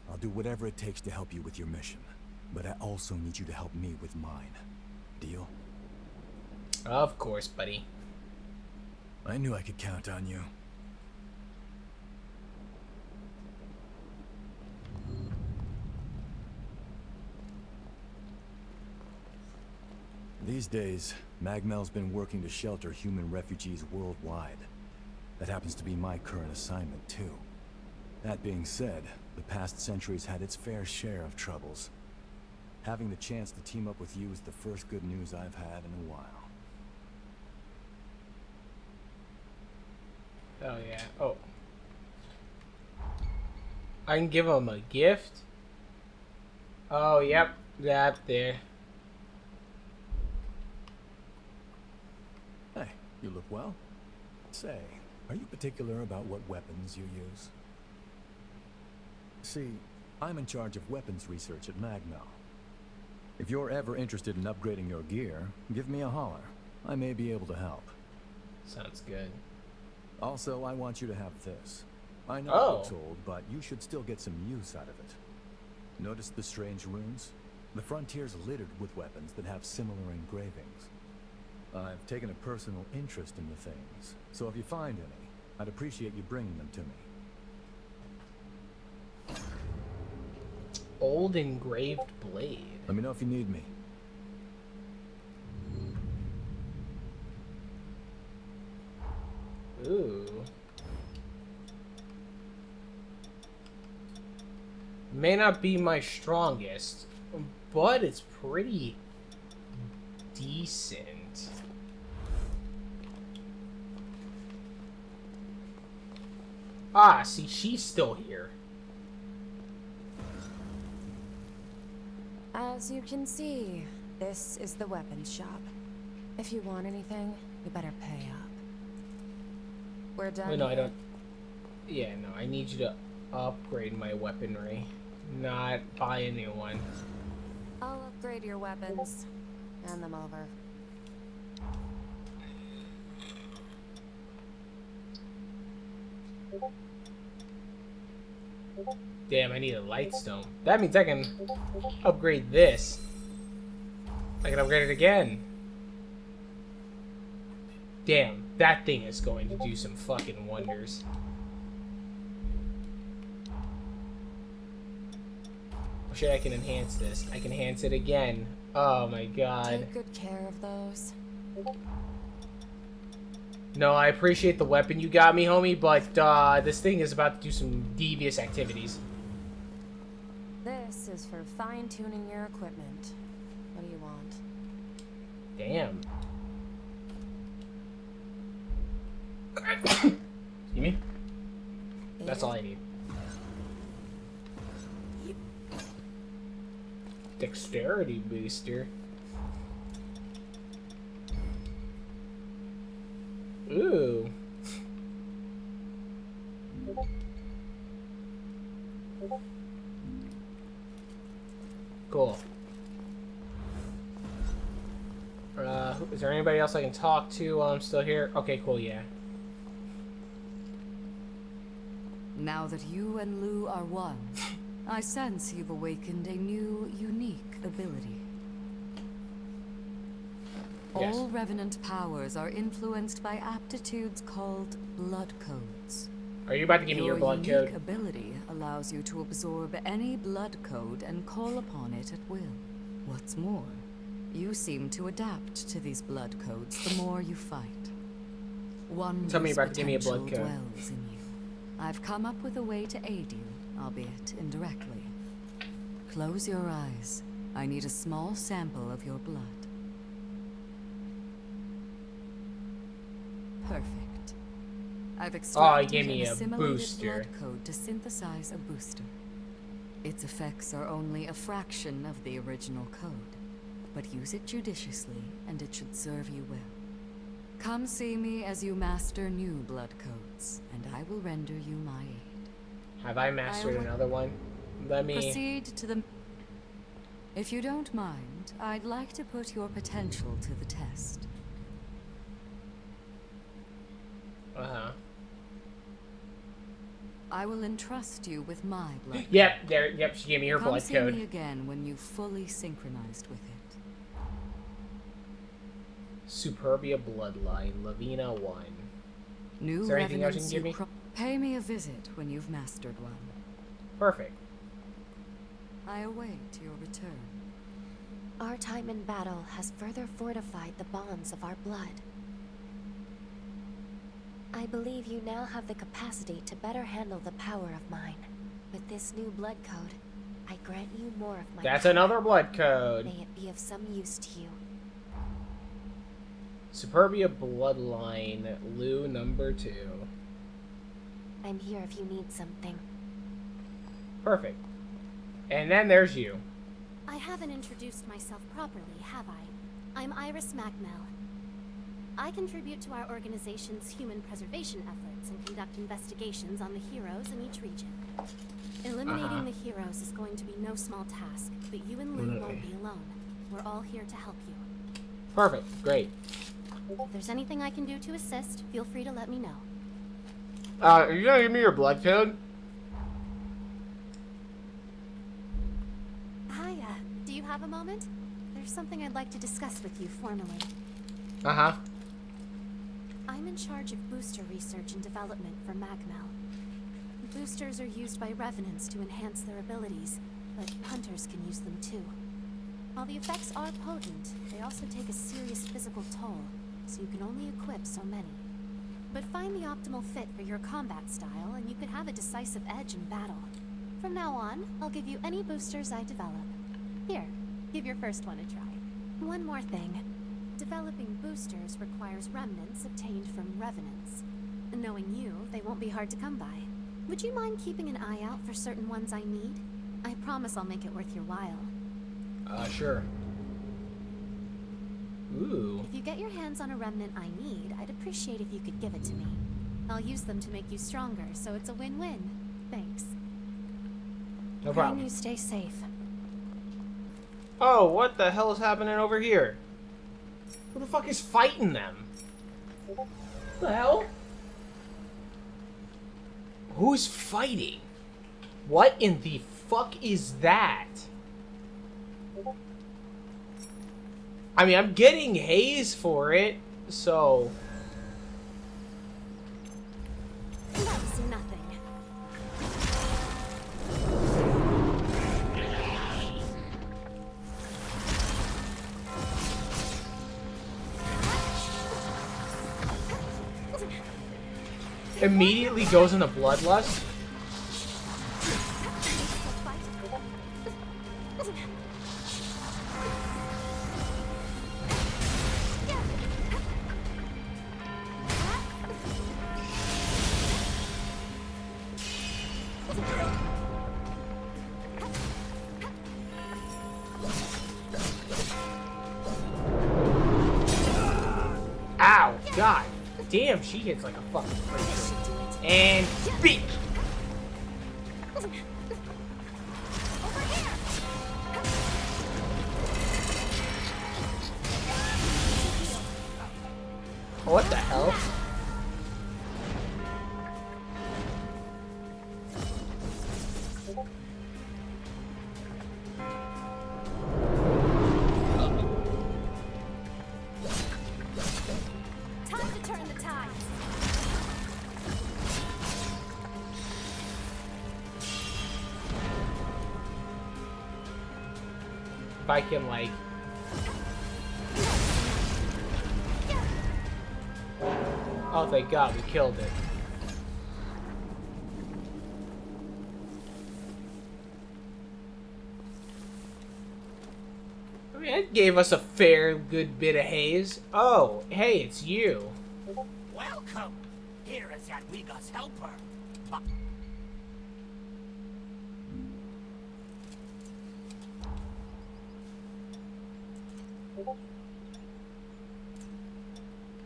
I'll do whatever it takes to help you with your mission. But I also need you to help me with mine. Deal? Of course, buddy. I knew I could count on you. These days, Magmel's been working to shelter human refugees worldwide. That happens to be my current assignment, too. That being said, the past century's had its fair share of troubles. Having the chance to team up with you is the first good news I've had in a while. Oh, yeah. Oh. I can give him a gift? Oh, yep. That there. Hey, you look well. Say, are you particular about what weapons you use? See, I'm in charge of weapons research at Magmel. If you're ever interested in upgrading your gear, give me a holler. I may be able to help. Sounds good. Also, I want you to have this. I know Oh. it looks old, but you should still get some use out of it. Notice the strange runes? The frontier's littered with weapons that have similar engravings. I've taken a personal interest in the things, so if you find any, I'd appreciate you bringing them to me. Old engraved blade. Let me know if you need me. Ooh. May not be my strongest, but it's pretty decent. Ah, see, she's still here. As you can see, this is the weapons shop. If you want anything, you better pay up. We're done. Wait, no, I don't. Yeah, no, I need you to upgrade my weaponry, not buy a new one. I'll upgrade your weapons. Hand them over. Damn, I need a lightstone. That means I can upgrade this. I can upgrade it again. Damn, that thing is going to do some fucking wonders. Oh shit, I can enhance this. I can enhance it again. Oh my god. Take good care of those. No, I appreciate the weapon you got me, homie, but this thing is about to do some devious activities. This is for fine-tuning your equipment. What do you want? Damn. Excuse me? That's all I need. Dexterity booster. Ooh. Cool. Is there anybody else I can talk to while I'm still here? Okay, cool, yeah. Now that you and Lu are one, I sense you've awakened a new, unique ability. Yes. All Revenant powers are influenced by aptitudes called blood codes. Are you about to give me your blood unique code? ability allows you to absorb any blood code and call upon it at will. What's more, you seem to adapt to these blood codes the more you fight. One Tell me whose about to give me a blood potential code. dwells in you. I've come up with a way to aid you, albeit indirectly. Close your eyes. I need a small sample of your blood. Perfect. I've he extracted gave me and a assimilated booster. blood code to synthesize a booster. Its effects are only a fraction of the original code, but use it judiciously and it should serve you well. Come see me as you master new blood codes, and I will render you my aid. Have I mastered another one? Let me... Proceed to the... If you don't mind, I'd like to put your potential to the test. Uh-huh. I will entrust you with my blood code. Yep, there. Yep, she gave me her Come blood see code. me again when you've fully synchronized with it. Superbia Bloodline, Lavina 1. New Is there anything else you revenants can give me? Pay me a visit when you've mastered one. Perfect. I await your return. Our time in battle has further fortified the bonds of our blood. I believe you now have the capacity to better handle the power of mine. With this new blood code, I grant you more of my That's power. another blood code. May it be of some use to you. Superbia Bloodline, Lu number 2. I'm here if you need something. Perfect. And then there's you. I haven't introduced myself properly, have I? I'm Iris Magmel. I contribute to our organization's human preservation efforts and conduct investigations on the heroes in each region. Eliminating the heroes is going to be no small task, but you and Lu won't be alone. We're all here to help you. Perfect. Great. If there's anything I can do to assist, feel free to let me know. Are you gonna give me your blood code? Hiya. Do you have a moment? There's something I'd like to discuss with you formally. Uh-huh. I'm in charge of booster research and development for Magmel. Boosters are used by revenants to enhance their abilities, but hunters can use them too. While the effects are potent, they also take a serious physical toll, so you can only equip so many. But find the optimal fit for your combat style, and you could have a decisive edge in battle. From now on, I'll give you any boosters I develop. Here, give your first one a try. One more thing. Developing boosters requires remnants obtained from revenants. Knowing you, they won't be hard to come by. Would you mind keeping an eye out for certain ones I need? I promise I'll make it worth your while. Sure. Ooh. If you get your hands on a remnant I need, I'd appreciate if you could give it to me. I'll use them to make you stronger, so it's a win-win. Thanks. No problem. Praying you stay safe. Oh, what the hell is happening over here? Who the fuck is fighting them? What the hell? Who's fighting? What in the fuck is that? I mean, I'm getting haze for it, so... That's nothing. Immediately goes into bloodlust. Ow, God damn, she hits like a fucking freak. And beat. What the hell? Time to turn the tide. If I can, like... Oh, thank God, we killed it. I mean, it gave us a fair good bit of haze. Oh, hey, it's you. Welcome! Here is Jadwiga's helper.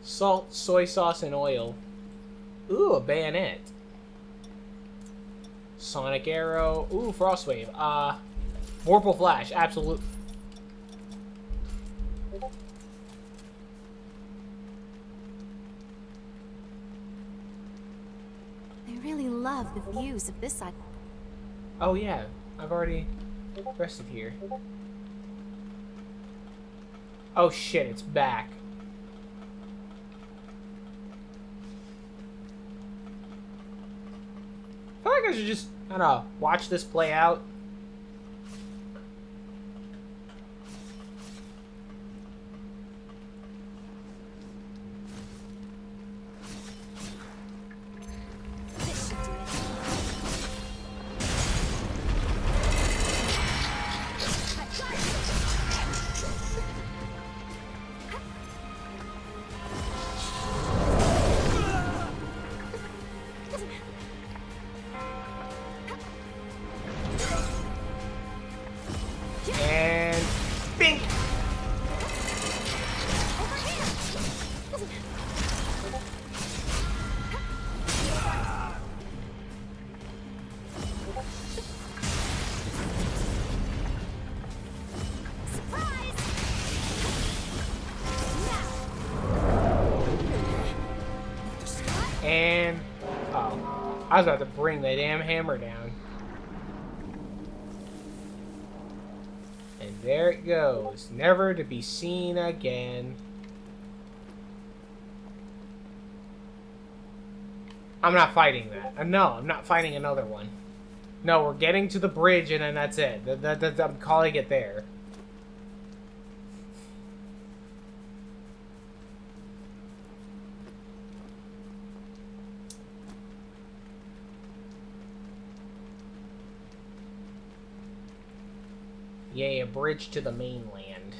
Salt, soy sauce, and oil. Ooh, a bayonet. Sonic arrow. Ooh, frostwave. Vorpal flash. Absolute. I really love the views of this side. Oh yeah, I've already rested here. Oh shit, it's back. I feel like I should just, I don't know, watch this play out. This should do it. And bink. And oh, I was about to bring the damn hammer down. And there it goes, never to be seen again. I'm not fighting that. No, I'm not fighting another one. No, we're getting to the bridge and then that's it. I'm calling it there. Yay, a bridge to the mainland.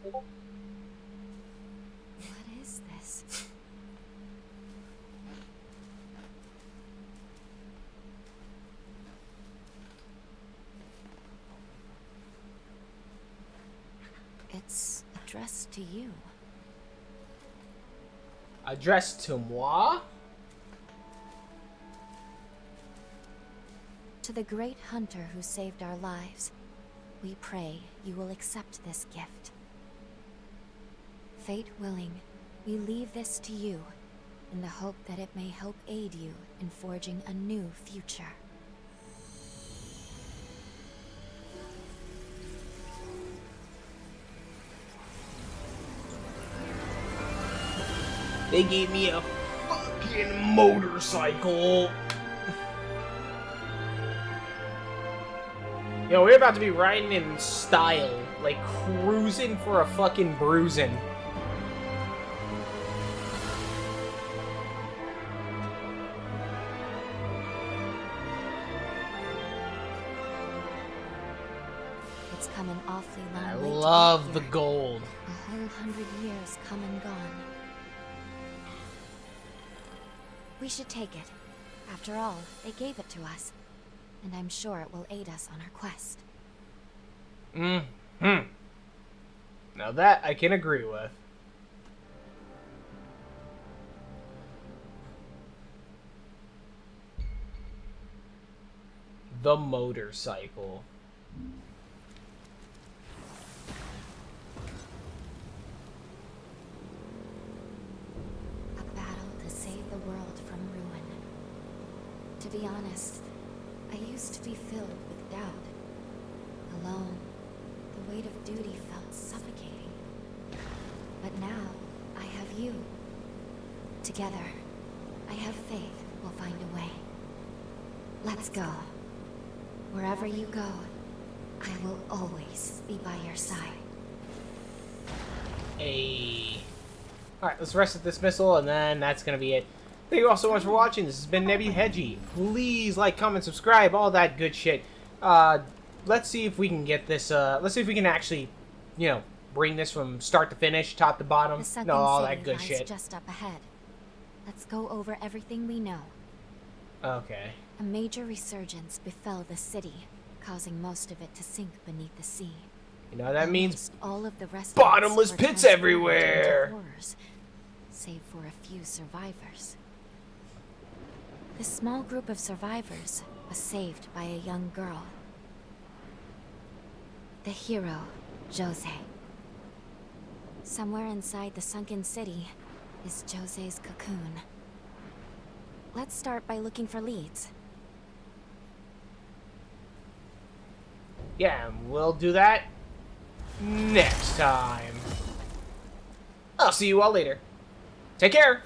What is this? It's addressed to you. Addressed to moi? To the great hunter who saved our lives, we pray you will accept this gift. Fate willing, we leave this to you, in the hope that it may help aid you in forging a new future. They gave me a fucking motorcycle. Yo, we're about to be riding in style, like cruising for a fucking bruising. It's come an awfully long I way to love get the here. gold. A whole 100 years come and gone. We should take it. After all, they gave it to us. And I'm sure it will aid us on our quest. Now that I can agree with. The motorcycle. A battle to save the world from ruin. To be honest, I used to be filled with doubt. Alone, the weight of duty felt suffocating. But now, I have you. Together, I have faith we'll find a way. Let's go. Wherever you go, I will always be by your side. Alright, let's rest at dismissal, and then that's gonna be it. Thank you all so much for watching. This has been Nebuhedji. Please like, comment, subscribe, all that good shit. Let's see if we can get this, let's see if we can actually, you know, bring this from start to finish, top to bottom. The sunken No, all city that good lies shit. just up ahead. Let's go over everything we know. Okay. A major resurgence befell the city, causing most of it to sink beneath the sea. You know, that means all of the rest bottomless were pits transformed everywhere. into horrors, save for a few survivors. This small group of survivors was saved by a young girl. The hero, Jose. Somewhere inside the sunken city is Jose's cocoon. Let's start by looking for leads. Yeah, we'll do that next time. I'll see you all later. Take care.